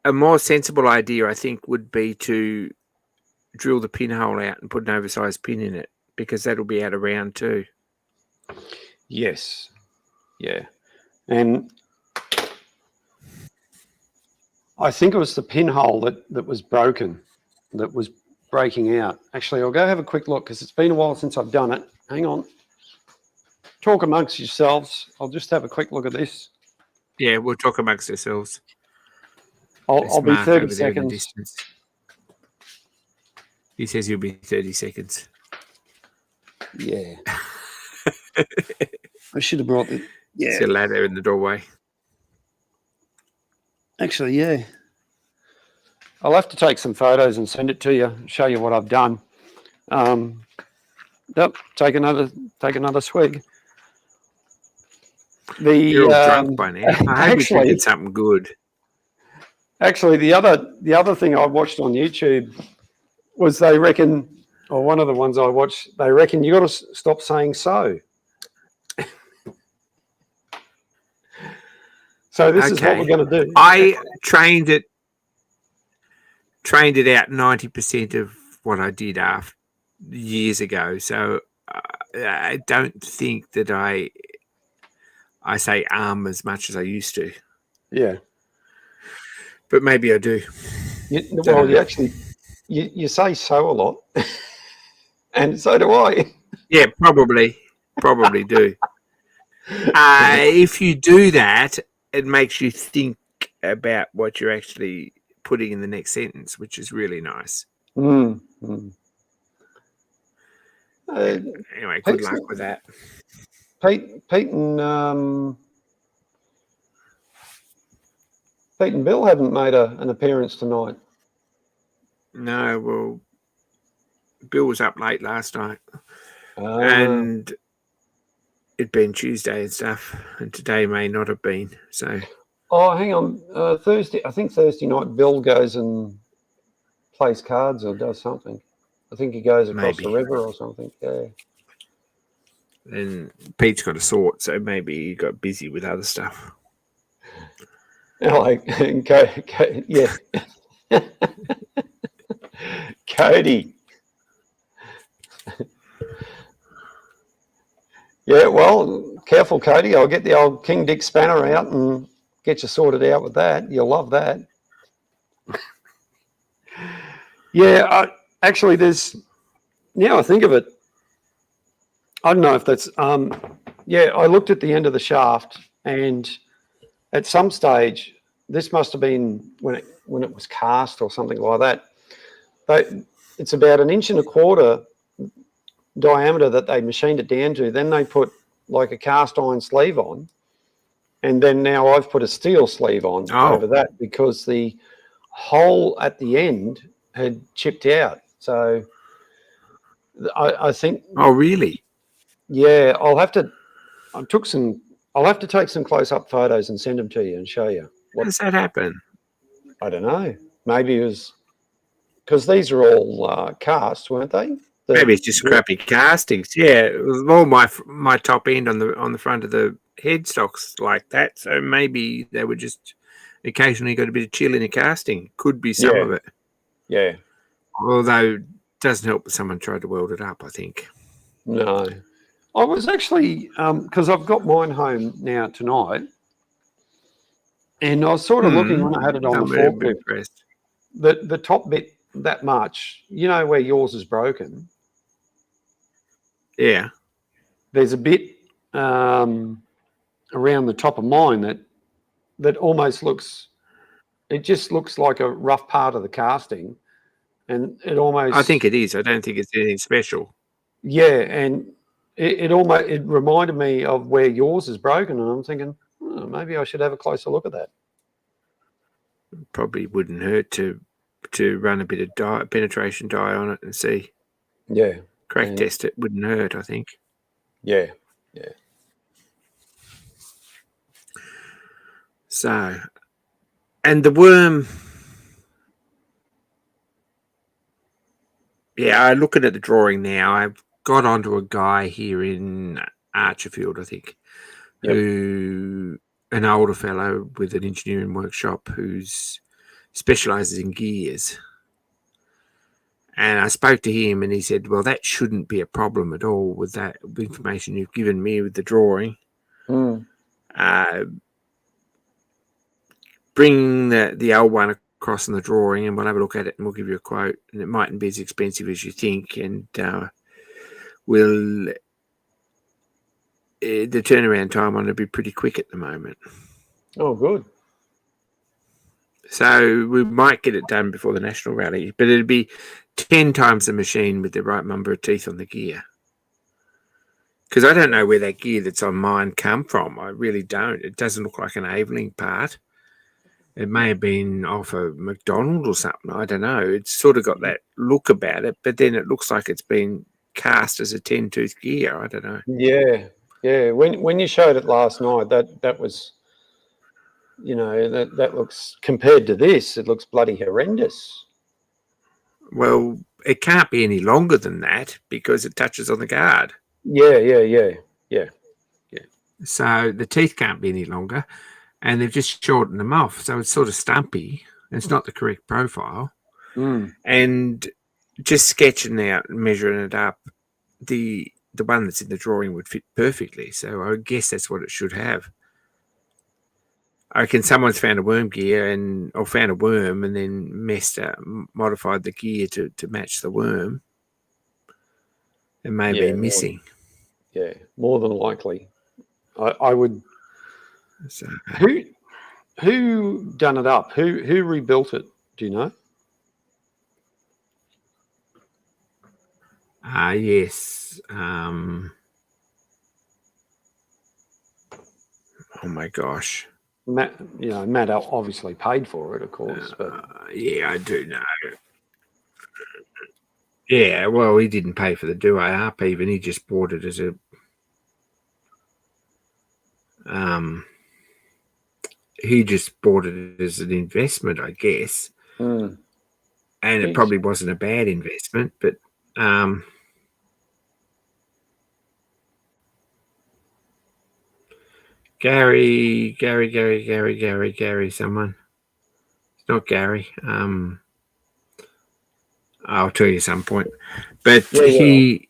A more sensible idea, I think, would be to drill the pinhole out and put an oversized pin in it, because that'll be out of round too. Yes. Yeah. And I think it was the pinhole that was broken, that was breaking out. Actually, I'll go have a quick look because it's been a while since I've done it. Hang on. Talk amongst yourselves. I'll just have a quick look at this. Yeah, we'll talk amongst ourselves. I'll be 30 seconds. He says you'll be 30 seconds. Yeah. I should have brought the... Yeah. See a ladder in the doorway. Actually, yeah. I'll have to take some photos and send it to you, show you what I've done. Yep, take another swig. The You're all drunk by now. I hope you're drinking something good. Actually, the other thing I watched on YouTube was they reckon, or one of the ones I watched, they reckon you got to stop saying so. So this is what we're going to do. I trained it out 90% of what I did after years ago. So I don't think that I say as much as I used to. Yeah. But maybe I do. You actually you say so a lot. And so do I. Yeah, probably do. If you do that, it makes you think about what you're actually putting in the next sentence, which is really nice. Mm. Anyway, good luck with that. Pete and Bill haven't made an appearance tonight. No, well, Bill was up late last night, and it'd been Tuesday and stuff, and today may not have been. So, hang on, Thursday. I think Thursday night Bill goes and plays cards or does something. I think he goes across the river or something. Yeah. And Pete's got a sort, so maybe he got busy with other stuff. Yeah. Cody. Yeah, well, careful, Cody. I'll get the old King Dick spanner out and get you sorted out with that. You'll love that. Yeah, actually, now I think of it, I don't know if that's, I looked at the end of the shaft, and at some stage, this must have been when it was cast or something like that. It's about 1.25 inches diameter that they machined it down to. Then they put like a cast iron sleeve on, and then now I've put a steel sleeve on over that because the hole at the end had chipped out. So I think. Oh, really? Yeah, I'll have to take some close-up photos and send them to you and show you. How does that happen? I don't know. Maybe it was because these are all cast, weren't they? Maybe it's just crappy castings. Yeah, it was all my top end on the front of the headstocks like that. So maybe they were just occasionally got a bit of chill in the casting. Could be some of it. Yeah. Although it doesn't help if someone tried to weld it up, I think. No. I was actually, because I've got mine home now tonight, and I was sort of looking when I had it on the forklift. The top bit that much, where yours is broken. Yeah. There's a bit around the top of mine that almost looks like a rough part of the casting, and it almost. I think it is. I don't think it's anything special. Yeah, and it reminded me of where yours is broken, and I'm thinking maybe I should have a closer look at that. Probably wouldn't hurt to run a bit of penetration dye on it and see. Yeah. Crack test it wouldn't hurt, I think. Yeah. So, and the worm. Yeah, looking at the drawing now, I've got onto a guy here in Archerfield, I think, who an older fellow with an engineering workshop who's specialises in gears. And I spoke to him and he said, well, that shouldn't be a problem at all with that information you've given me with the drawing. Bring the old one across in the drawing and we'll have a look at it and we'll give you a quote. And it mightn't be as expensive as you think. And the turnaround time on it will be pretty quick at the moment. Oh, good. So we might get it done before the National Rally, but it'd be 10 times the machine with the right number of teeth on the gear. Because I don't know where that gear that's on mine come from. I really don't. It doesn't look like an Aveling part. It may have been off a McDonald or something. I don't know. It's sort of got that look about it, but then it looks like it's been cast as a 10-tooth gear. I don't know. Yeah. Yeah, when you showed it last night, that was, you know, that looks, compared to this, it looks bloody horrendous. Well, it can't be any longer than that because it touches on the guard. Yeah. So the teeth can't be any longer, and they've just shortened them off. So it's sort of stumpy. It's not the correct profile. Mm. And just sketching out and measuring it up, the one that's in the drawing would fit perfectly. So I guess that's what it should have. I reckon someone's found a worm gear or found a worm and then modified the gear to match the worm. It may be missing. More than likely. I would. So, Who done it up? Who rebuilt it? Do you know? yes. Oh my gosh. Matt obviously paid for it, of course. But yeah, I do know. Yeah, well, he didn't pay for the duo up even. He just bought it as a he just bought it as an investment, I guess. Mm. And it probably wasn't a bad investment, but Gary, someone. It's not Gary. I'll tell you some point. But he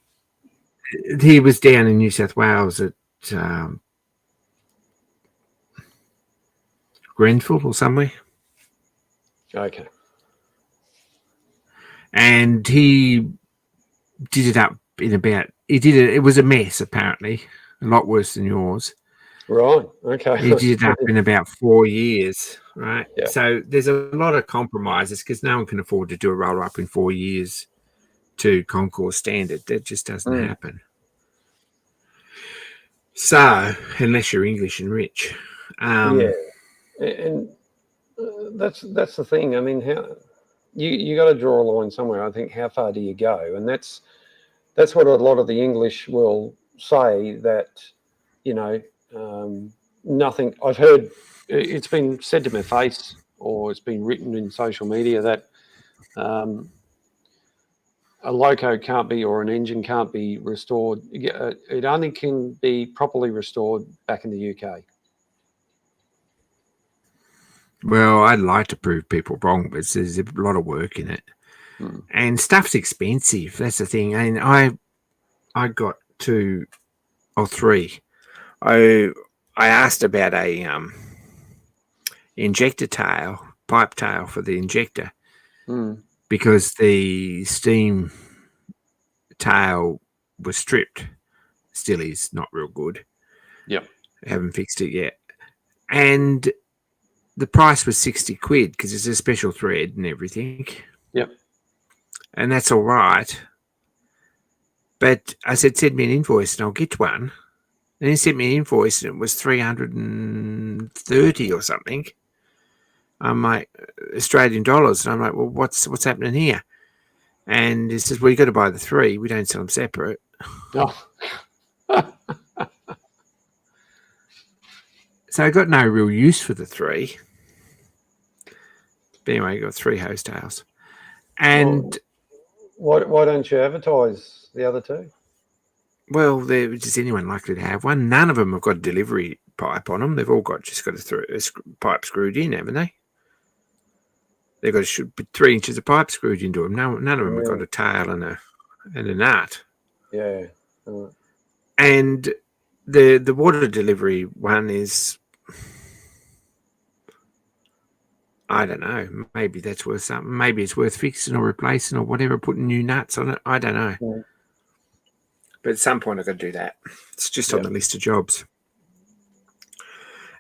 was down in New South Wales at Grenfell or somewhere. Okay. And he did it up in about. He did it. It was a mess, apparently, a lot worse than yours. Right. Okay. He did it up in about 4 years, right? Yeah. So there's a lot of compromises because no one can afford to do a roller up in 4 years to Concours standard. That just doesn't happen. So unless you're English and rich, and that's the thing. I mean, how you got to draw a line somewhere. I think, how far do you go? And that's what a lot of the English will say, that, you know, nothing. I've heard it's been said to my face, or it's been written in social media, that a loco can't be, or an engine can't be restored. It only can be properly restored back in the UK. Well, I'd like to prove people wrong, but there's a lot of work in it. And stuff's expensive. That's the thing. And I got 2 or 3. I asked about a injector tail, pipe tail for the injector, because the steam tail was stripped. Still is not real good. Yep. I haven't fixed it yet. And the price was 60 quid because it's a special thread and everything. Yep. And that's all right. But I said, send me an invoice and I'll get one. And he sent me an invoice and it was 330 or something. I'm like, Australian dollars. And I'm like, well, what's happening here? And he says, well, you got to buy the 3. We don't sell them separate. Oh. So I got no real use for the 3. But anyway, I got 3 hose tails. And why don't you advertise the other 2? Well, does anyone likely to have one? None of them have got a delivery pipe on them. They've all just got a pipe screwed in, haven't they? They've got 3 inches of pipe screwed into them. None of them have got a tail and a nut. Yeah. And the water delivery one is, I don't know. Maybe that's worth something. Maybe it's worth fixing or replacing or whatever, putting new nuts on it. I don't know. Yeah. But at some point I've got to do that. It's just on the list of jobs.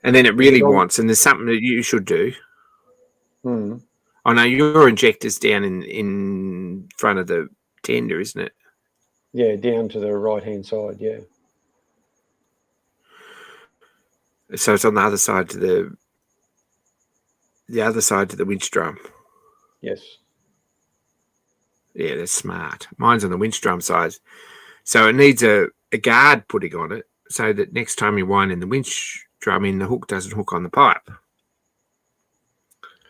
And then it really wants, and there's something that you should do. Oh no, your injector's down in front of the tender, isn't it? Yeah, down to the right-hand side, yeah. So it's on the other side to the other side to the winch drum. Yes. Yeah, that's smart. Mine's on the winch drum side. So it needs a guard putting on it so that next time you wind in the winch drum in, the hook doesn't hook on the pipe.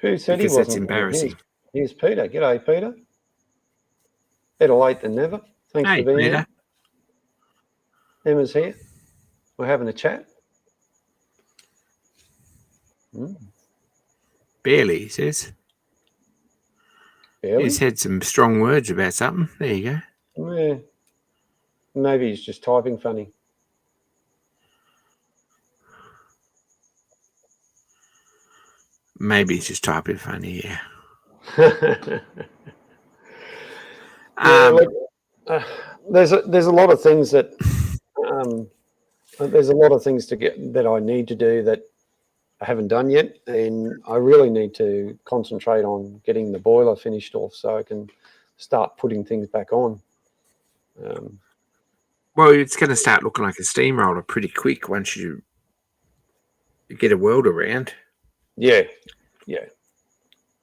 Who said Because he that's wasn't? embarrassing. Here's Peter. G'day, Peter. Better late than never. Thanks Hey, for being Peter. here. Emma's here. We're having a chat. Barely, he says. Barely? He's had some strong words about something. There you go. Yeah. Maybe he's just typing funny. Maybe he's just typing funny, yeah. Look, there's a lot of things that there's a lot of things that I need to do that I haven't done yet, and I really need to concentrate on getting the boiler finished off so I can start putting things back on. Well, it's going to start looking like a steamroller pretty quick once you get a weld around. Yeah.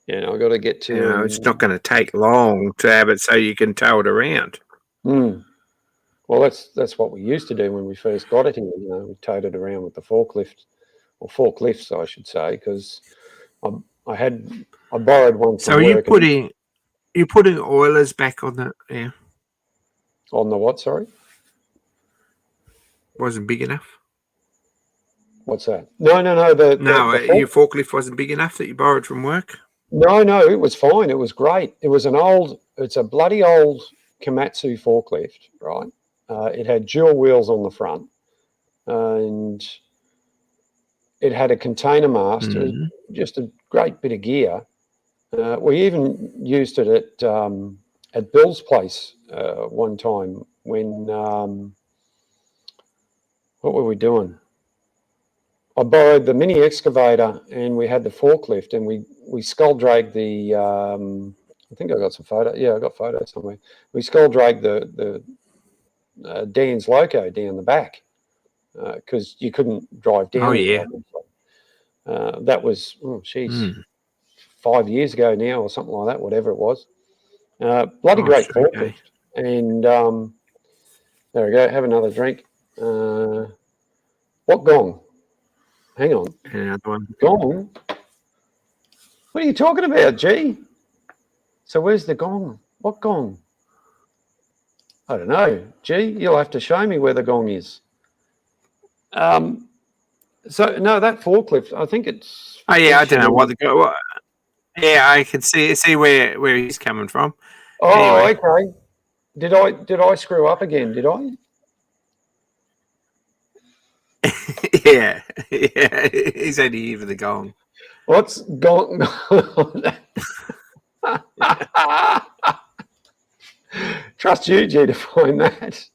I've got to get to. You know, it's not going to take long to have it so you can tow it around. Well, that's what we used to do when we first got it here. You know, we towed it around with the forklift, or forklifts, I should say, because I borrowed one. So you're putting oilers back on the on the what? Sorry, wasn't big enough. What's that? No. Your forklift wasn't big enough that you borrowed from work. No, it was fine. It was great. It's a bloody old Komatsu forklift, right? It had dual wheels on the front, and it had a container mast. It was just a great bit of gear. We even used it at Bill's place one time when what were we doing? I borrowed the mini excavator and we had the forklift, and we skull dragged the. I think I got some photos. Yeah, I got photos somewhere. We skull dragged the Dan's loco down the back because you couldn't drive down. Oh yeah. That was 5 years ago now or something like that. Whatever it was. Bloody great forklift. Okay. And there we go. Have another drink. What gong? Hang on. Another one. Gong? What are you talking about, G? So where's the gong? What gong? I don't know. G, you'll have to show me where the gong is. So no, that forklift, I think it's. Oh yeah, I don't know what the go. Yeah, I can see where he's coming from. Oh, anyway. Okay. Did I screw up again? Did I? yeah. He's only here for the gong. What's gong? Trust you, G, to find that.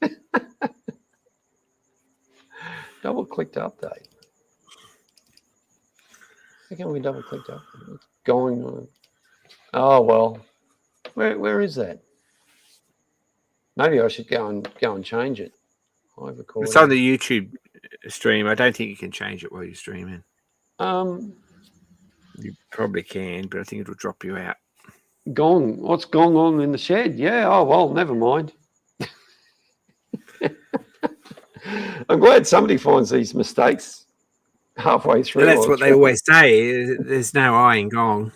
Double click to update. How can we double click to update? What's going on? Oh well, where is that? Maybe I should go and change it. It's on the YouTube stream. I don't think you can change it while you're streaming. You probably can, but I think it'll drop you out. Gong. What's gong on in the shed? Yeah. Oh well, never mind. I'm glad somebody finds these mistakes halfway through. Well, that's what they always say. There's no I in gong.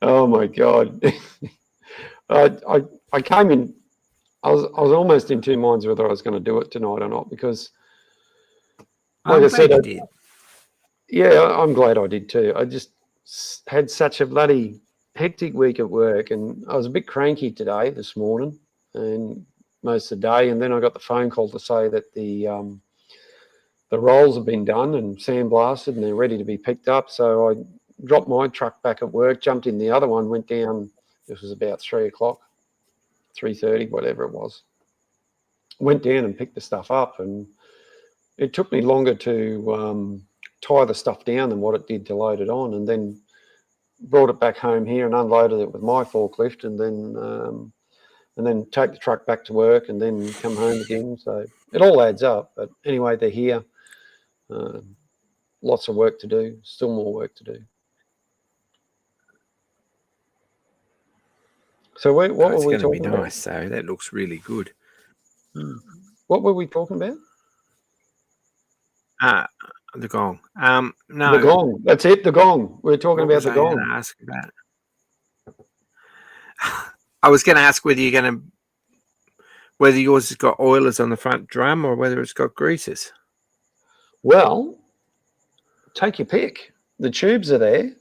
Oh my God. I came in. I was almost in two minds whether I was going to do it tonight or not, because, like I said, you did. Yeah, I'm glad I did too. I just had such a bloody hectic week at work, and I was a bit cranky this morning, and most of the day. And then I got the phone call to say that the rolls have been done and sandblasted, and they're ready to be picked up. So I dropped my truck back at work, jumped in the other one, went down. This was about 3 o'clock, 3:30, whatever it was. Went down and picked the stuff up, and it took me longer to tie the stuff down than what it did to load it on, and then brought it back home here and unloaded it with my forklift, and then take the truck back to work and then come home again. So it all adds up. But anyway, they're here. Lots of work to do. Still more work to do. So what were it's we going to be talking about? nice. So that looks really good. What were we talking about? The gong. The No. gong. That's it. The gong. We're talking What about was the I going gong. to ask about? I was going to ask whether yours has got oilers on the front drum or whether it's got greases. Well, take your pick. The tubes are there.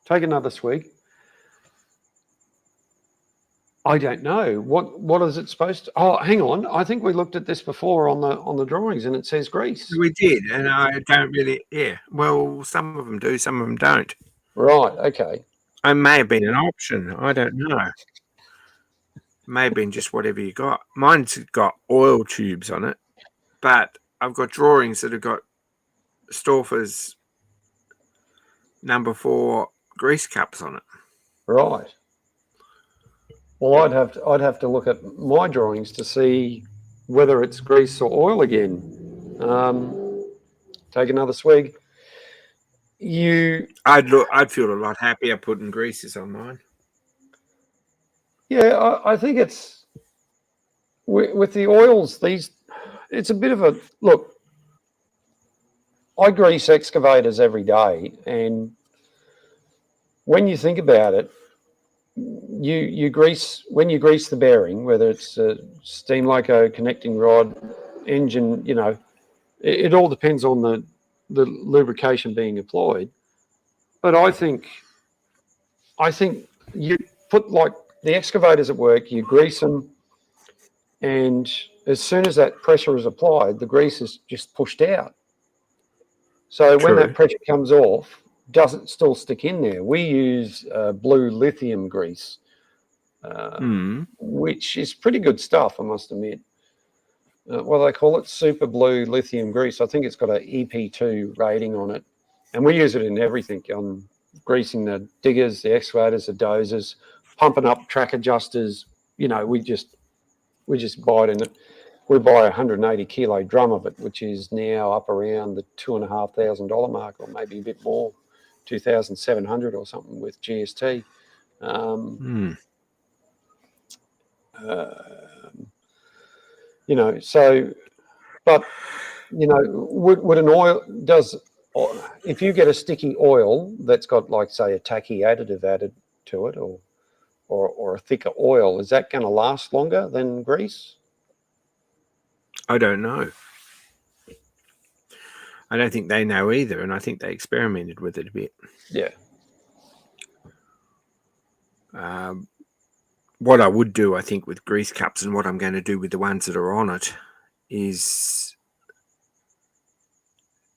Take another swig. I don't know. What is it supposed to? Oh, hang on. I think we looked at this before on the drawings, and it says grease. We did, and I don't really. Yeah. Well, some of them do, some of them don't. Right. Okay. It may have been an option. I don't know. May have been just whatever you got. Mine's got oil tubes on it, but I've got drawings that have got Stauffer's number 4 grease cups on it. Right. Well, I'd have to look at my drawings to see whether it's grease or oil again. Take another swig. I'd feel a lot happier putting greases on mine. Yeah, I think it's with the oils. It's a bit of a look. I grease excavators every day, and when you think about it, you grease when you grease the bearing, whether it's a steam loco, connecting rod, engine. It all depends on the lubrication being applied. But I think you put like the excavators at work, you grease them, and as soon as that pressure is applied, the grease is just pushed out. So when that pressure comes off, doesn't still stick in there. We use blue lithium grease, which is pretty good stuff, I must admit. What do they call it? Super blue lithium grease. I think it's got an EP2 rating on it. And we use it in everything, on greasing the diggers, the excavators, the dozers, pumping up track adjusters. We just buy it in it. We buy a 180 kilo drum of it, which is now up around the $2,500 mark, or maybe a bit more, 2,700 or something with GST. Would an oil if you get a sticky oil that's got, like, say, a tacky additive added to it, or a thicker oil, is that going to last longer than grease? I don't know. I don't think they know either, and I think they experimented with it a bit. Yeah. What I would do, I think, with grease cups, and what I'm going to do with the ones that are on it, is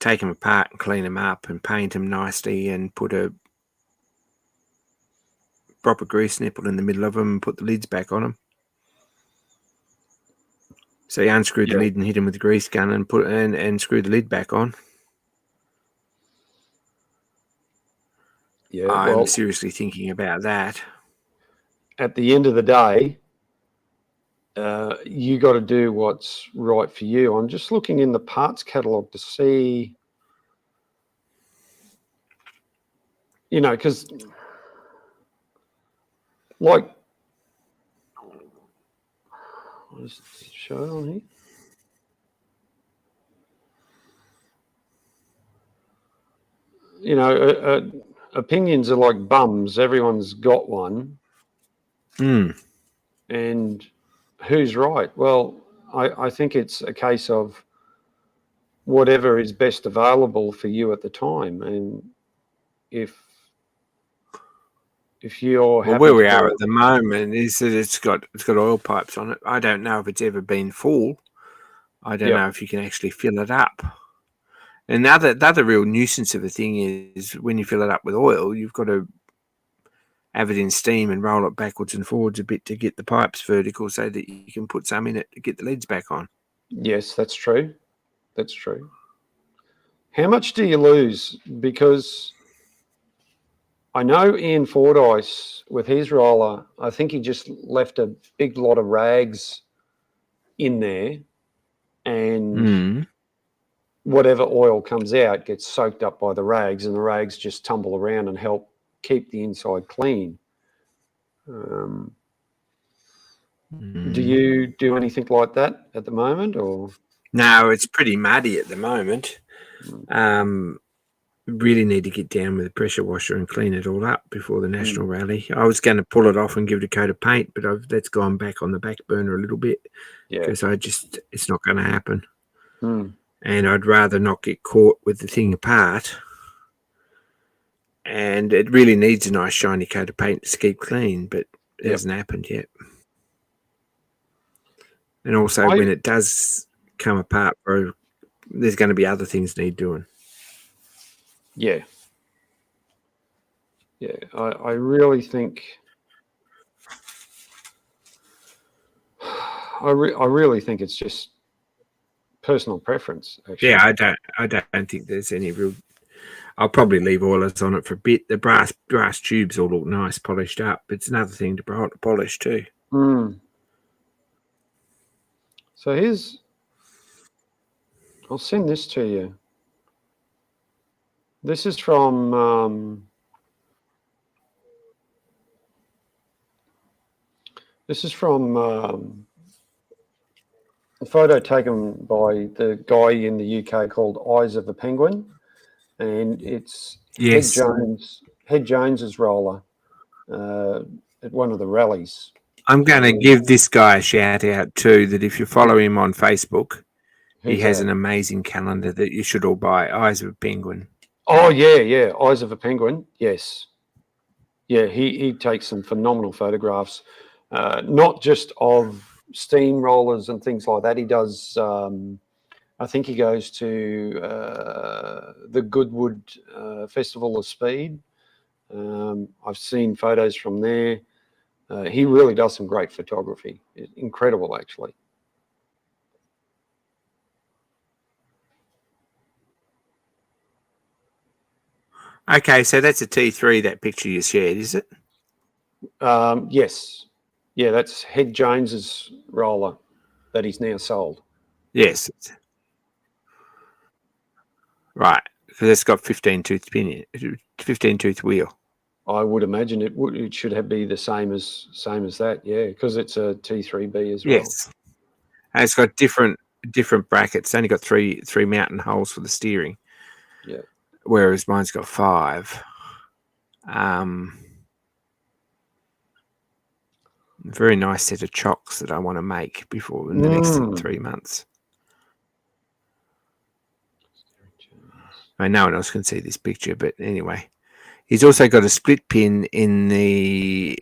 take them apart and clean them up and paint them nicely and put a proper grease nipple in the middle of them and put the lids back on them. So you unscrew the lid and hit them with the grease gun and and screw the lid back on. Yeah, I'm seriously thinking about that. At the end of the day, you got to do what's right for you. I'm just looking in the parts catalog to see, because, like, I'll just show it on here. Opinions are like bums. Everyone's got one. And who's right? Well, I think it's a case of whatever is best available for you at the time. And if you're where we are at the moment is that it's got oil pipes on it. I don't know if it's ever been full. I don't know if you can actually fill it up. And the other real nuisance of the thing is when you fill it up with oil, you've got to have it in steam and roll it backwards and forwards a bit to get the pipes vertical so that you can put some in it to get the lids back on. Yes, that's true. That's true. How much do you lose? Because I know Ian Fordyce, with his roller, I think he just left a big lot of rags in there, and whatever oil comes out gets soaked up by the rags, and the rags just tumble around and help keep the inside clean. Do you do anything like that at the moment, or? No, it's pretty muddy at the moment. Really need to get down with a pressure washer and clean it all up before the national rally. I was going to pull it off and give it a coat of paint, but that's gone back on the back burner a little bit because it's not going to happen. And I'd rather not get caught with the thing apart. And it really needs a nice shiny coat of paint to keep clean, but it hasn't happened yet. And also, when it does come apart, bro, there's going to be other things need doing. Yeah. Yeah, I really think I really think it's just personal preference. Actually, yeah, I don't think there's any real. I'll probably leave oilers on it for a bit. The brass tubes all look nice, polished up. It's another thing to polish too. So I'll send this to you. This is from a photo taken by the guy in the UK called Eyes of a Penguin, and it's Head Jones's roller at one of the rallies. I'm going to give this guy a shout out too, that if you follow him on Facebook, he has an amazing calendar that you should all buy, Eyes of a Penguin. Oh, yeah, Eyes of a Penguin, yes. Yeah, he takes some phenomenal photographs, not just of steamrollers and things like that. He does, I think he goes to the Goodwood Festival of Speed. I've seen photos from there. He really does some great photography. Incredible, actually. Okay, so that's a T3, that picture you shared, is it? Yes. Yeah, that's Head Jones's roller that he's now sold. Yes. Right, because it's got 15-tooth pin, 15-tooth wheel. I would imagine it should be the same as that, yeah, because it's a T3B as well. Yes, and it's got different brackets. It's only got three mountain holes for the steering. Yeah. Whereas mine's got 5. Very nice set of chocks that I want to make before in the next 3 months. No one else can see this picture, but anyway. He's also got a split pin in the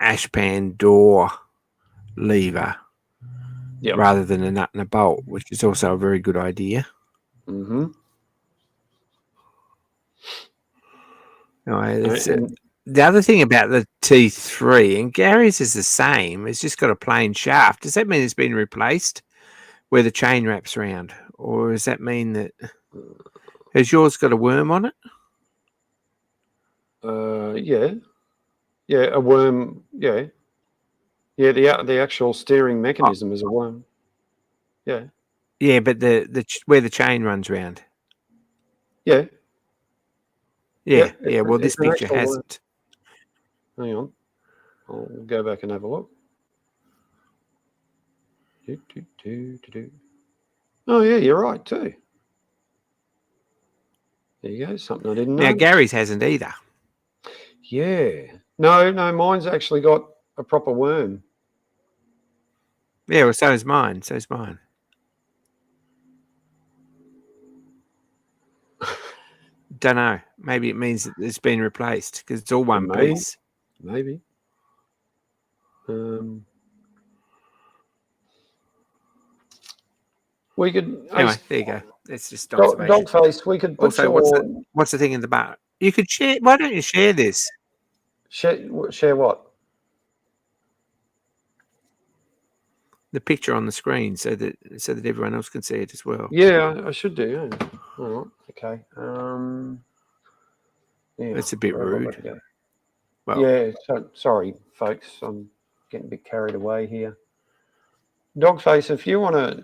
ashpan door lever rather than a nut and a bolt, which is also a very good idea. Mm-hmm. The other thing about the T3, and Gary's is the same, it's just got a plain shaft. Does that mean it's been replaced where the chain wraps around? Or does that mean that... Has yours got a worm on it? Yeah, a worm. Yeah, the actual steering mechanism is a worm. Yeah. Yeah, but the where the chain runs around. Yeah. Yeah. Well, this picture hasn't. Hang on, I'll go back and have a look. Oh yeah, you're right too. There you go. Something I didn't know. Now Gary's hasn't either. Yeah. No, mine's actually got a proper worm. Yeah, well, so is mine. Don't know. Maybe it means that it's been replaced because it's all one piece. Maybe. We could. Anyway, there you go. That's just dog face. We could put also, what's the thing in the bar? You could share. Why don't you share this? Share what? The picture on the screen, so that everyone else can see it as well. Yeah, I should do. Yeah. All right. Okay. Yeah, that's a bit rude. Well, yeah. Sorry, folks. I'm getting a bit carried away here. Dogface, if you want to,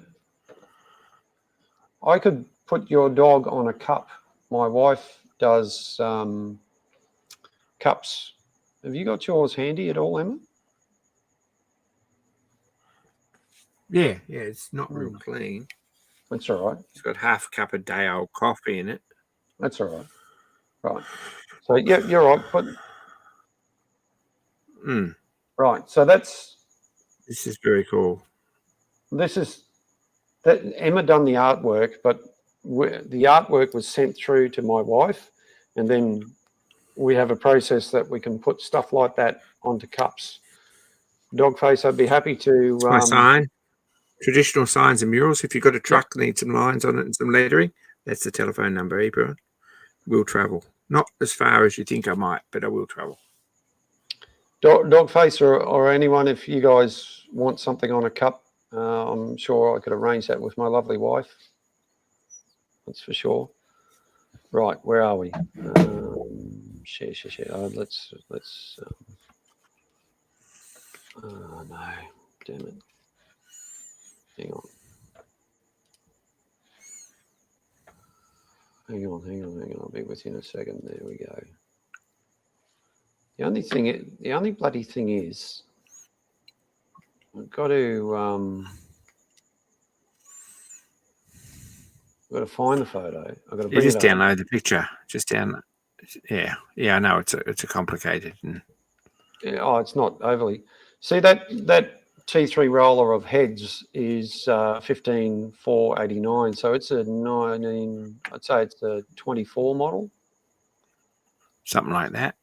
I could put your dog on a cup. My wife does cups Have you got yours handy at all, Emma? Yeah, it's not real clean. That's all right. It's got half a cup of day old coffee in it. That's all right. Right. So yeah, you're right. But right. So This is very cool. this is that Emma done the artwork, but the artwork was sent through to my wife, and then we have a process that we can put stuff like that onto cups. Dogface, I'd be happy to. My sign, traditional signs and murals. If you've got a truck that needs some lines on it and some lettering, that's the telephone number, Ebra. We'll travel. Not as far as you think I might, but I will travel. Dogface or anyone, if you guys want something on a cup, I'm sure I could arrange that with my lovely wife. That's for sure. Right, where are we? Share. Let's. Oh no, damn it. Hang on. I'll be with you in a second. There we go. The only bloody thing is, I've got to find the photo. I've got to bring just it up. download the picture. Just download. Yeah. I know it's a complicated. Yeah, it's not overly. See that T3 roller of heads is 15,489. So it's a 19. I'd say it's a 24 model. Something like that.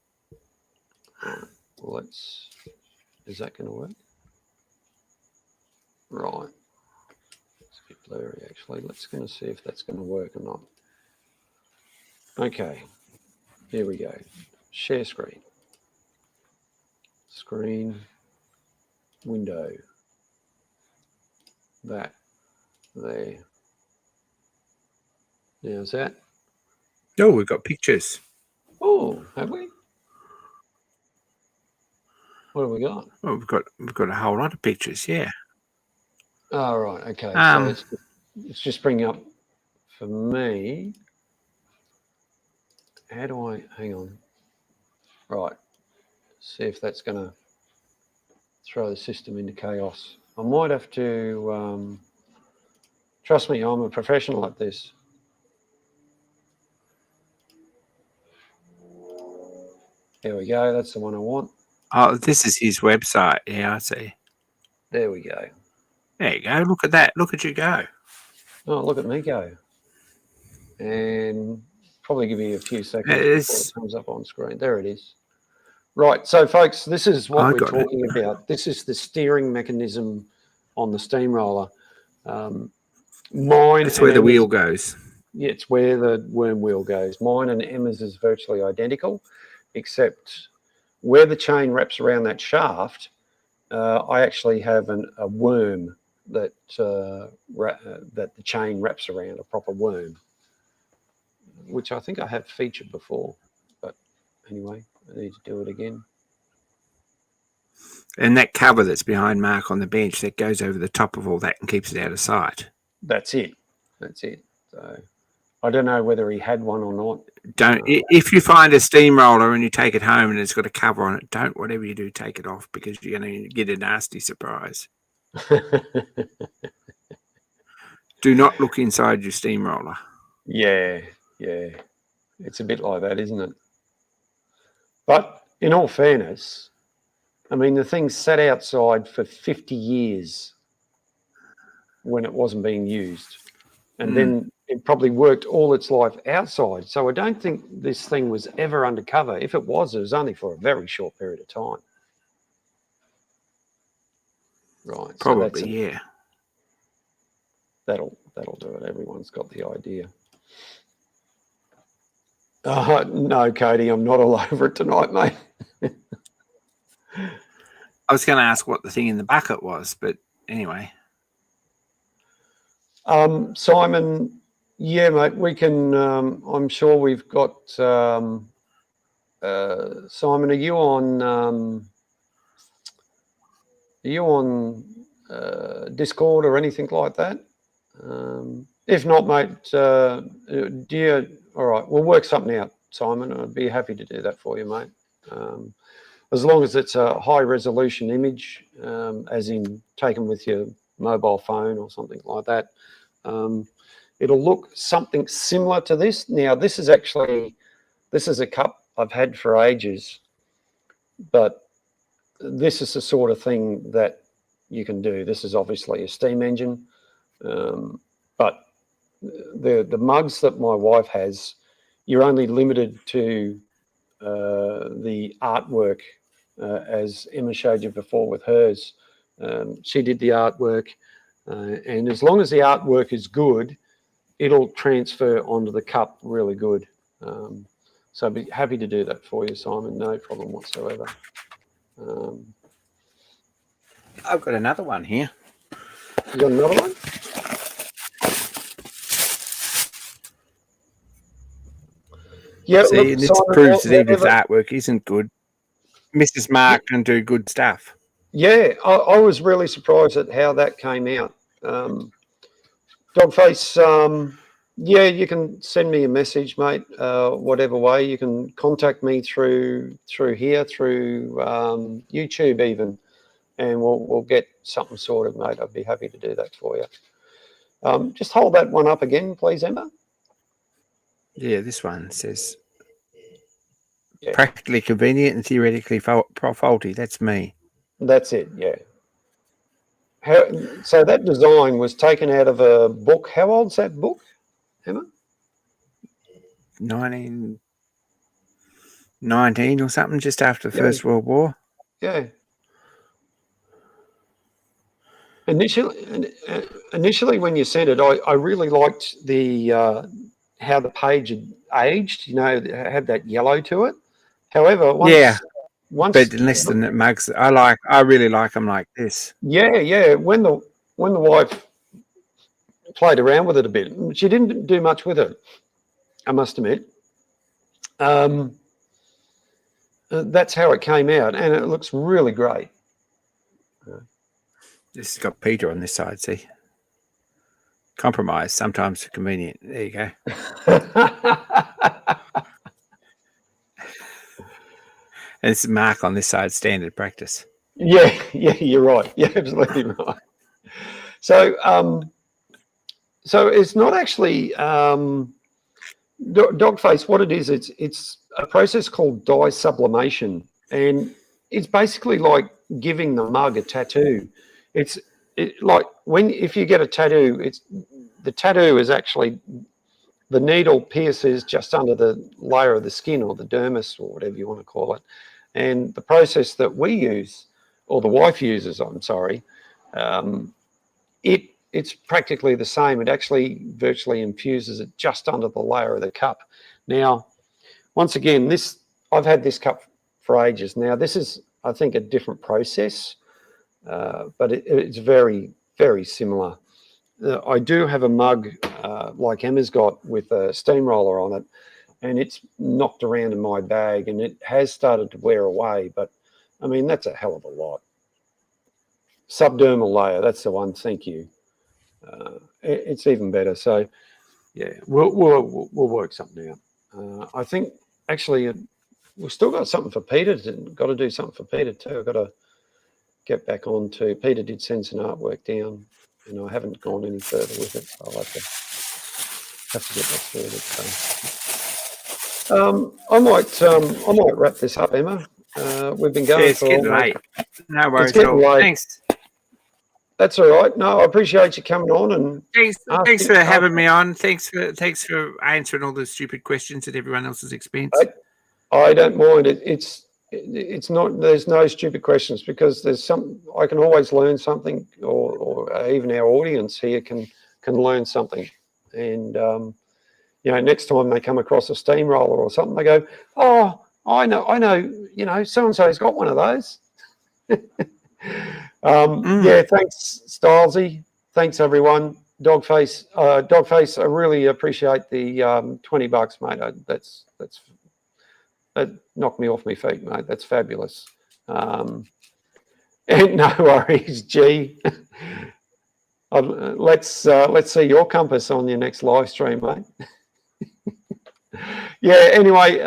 Well, is that going to work? Right. It's a bit blurry, actually. Let's going to see if that's going to work or not. Okay. Here we go. Share screen. Screen. Window. That. There. How's that? Oh, we've got pictures. Oh, have we? What have we got? Oh, we've got a whole lot of pictures. Yeah. Oh, right. Okay. So it's just bringing up for me. How do I hang on? Right. See if that's going to throw the system into chaos. I might have to. Trust me, I'm a professional at this. There we go. That's the one I want. Oh, this is his website. Yeah, I see. There we go. There you go. Look at that. Look at you go. Oh, look at me go. And probably give you a few seconds before it comes up on screen. There it is. Right. So, folks, this is what we're talking about. This is the steering mechanism on the steamroller. Mine. That's where the wheel goes. Yeah, it's where the worm wheel goes. Mine and Emma's is virtually identical, except where the chain wraps around that shaft, I actually have a worm that the chain wraps around, a proper worm, which I think I have featured before. But anyway, I need to do it again. And that cover that's behind Mark on the bench, that goes over the top of all that and keeps it out of sight. That's it. So I don't know whether he had one or not. If you find a steamroller and you take it home and it's got a cover on it, don't, whatever you do, take it off, because you're going to get a nasty surprise. Do not look inside your steamroller. Yeah. It's a bit like that, isn't it? But in all fairness, I mean, the thing sat outside for 50 years when it wasn't being used. And then it probably worked all its life outside. So I don't think this thing was ever undercover. If it was only for a very short period of time. Right. Probably, so yeah. That'll do it. Everyone's got the idea. No, Cody, I'm not all over it tonight, mate. I was going to ask what the thing in the bucket was, but anyway. Simon, yeah, mate, we can. I'm sure we've got. Simon, are you on? Discord or anything like that? If not, mate, all right, we'll work something out, Simon. I'd be happy to do that for you, mate. as long as it's a high resolution image, as in taken with your mobile phone or something like that. It'll look something similar to this. Now, this is a cup I've had for ages, but this is the sort of thing that you can do. This is obviously a steam engine, but the mugs that my wife has, you're only limited to the artwork, as Emma showed you before with hers. She did the artwork, and as long as the artwork is good, it'll transfer onto the cup really good. So I'd be happy to do that for you, Simon. No problem whatsoever. I've got another one here. You got another one? Yeah, See, look, and this Simon, proves that even if the whatever- artwork isn't good, Mrs. Mark can do good stuff. Yeah, I was really surprised at how that came out. Dogface, yeah, you can send me a message, mate, whatever way. You can contact me through here, through YouTube even, and we'll get something sorted, mate. I'd be happy to do that for you. Just hold that one up again, please, Emma. Yeah, this one says Yeah. practically convenient and theoretically faulty. That's me. That's it, yeah. So that design was taken out of a book. How old's that book, Emma? 1919 or something, just after the First World War. Yeah. Initially, when you sent it, I really liked the how the page had aged. You know, it had that yellow to it. However, once but less than mugs, I really like them like this. Yeah. When the wife played around with it a bit, she didn't do much with it, I must admit. That's how it came out, and it looks really great. This has got Peter on this side, see? Compromise, sometimes convenient. There you go. And it's Mark on this side, standard practice. Yeah, you're right. Yeah, absolutely right. So, so it's not actually Dogface. What it is, it's a process called dye sublimation, and it's basically like giving the mug a tattoo. It's like if you get a tattoo, the tattoo is actually the needle pierces just under the layer of the skin, or the dermis, or whatever you want to call it. And the process that we use, or the wife uses, I'm sorry, it's practically the same. It actually virtually infuses it just under the layer of the cup. Now, once again, I've had this cup for ages. Now, this is, I think, a different process, but it's very, very similar. I do have a mug like Emma's got with a steamroller on it, and it's knocked around in my bag, and it has started to wear away, but I mean, that's a hell of a lot. Subdermal layer, that's the one, thank you. It's even better. So yeah, we'll work something out. I think actually we've still got something for Peter. Got to do something for Peter too. I've got to get back on to, Peter did send some artwork down, and I haven't gone any further with it. I'll have to get that sorted. So. I might wrap this up, Emma. We've been going it's getting late. No worries. It's getting late. Thanks. That's all right. No, I appreciate you coming on, and thanks for having me on. Thanks for answering all the stupid questions at everyone else's expense. I don't mind it. It's not. There's no stupid questions, because there's I can always learn something, or even our audience here can learn something. And you know, next time they come across a steamroller or something, they go, "Oh, I know. You know, so and so's got one of those." Yeah, thanks, Stylesy. Thanks, everyone. Dogface, I really appreciate the $20, mate. That knocked me off my feet, mate. That's fabulous. And no worries, G. Let's see your compass on your next live stream, mate. Yeah, anyway,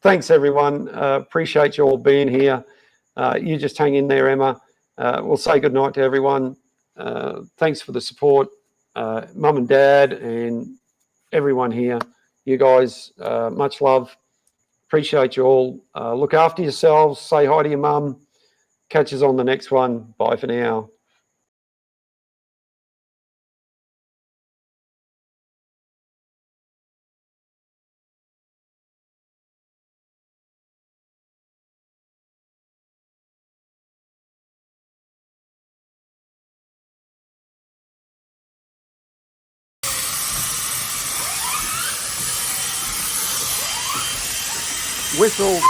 thanks everyone. Appreciate you all being here. You just hang in there, Emma. We'll say good night to everyone. Thanks for the support, Mum and Dad and everyone here. You guys, much love. Appreciate you all. Look after yourselves. Say hi to your mum. Catch us on the next one. Bye for now. Whistle.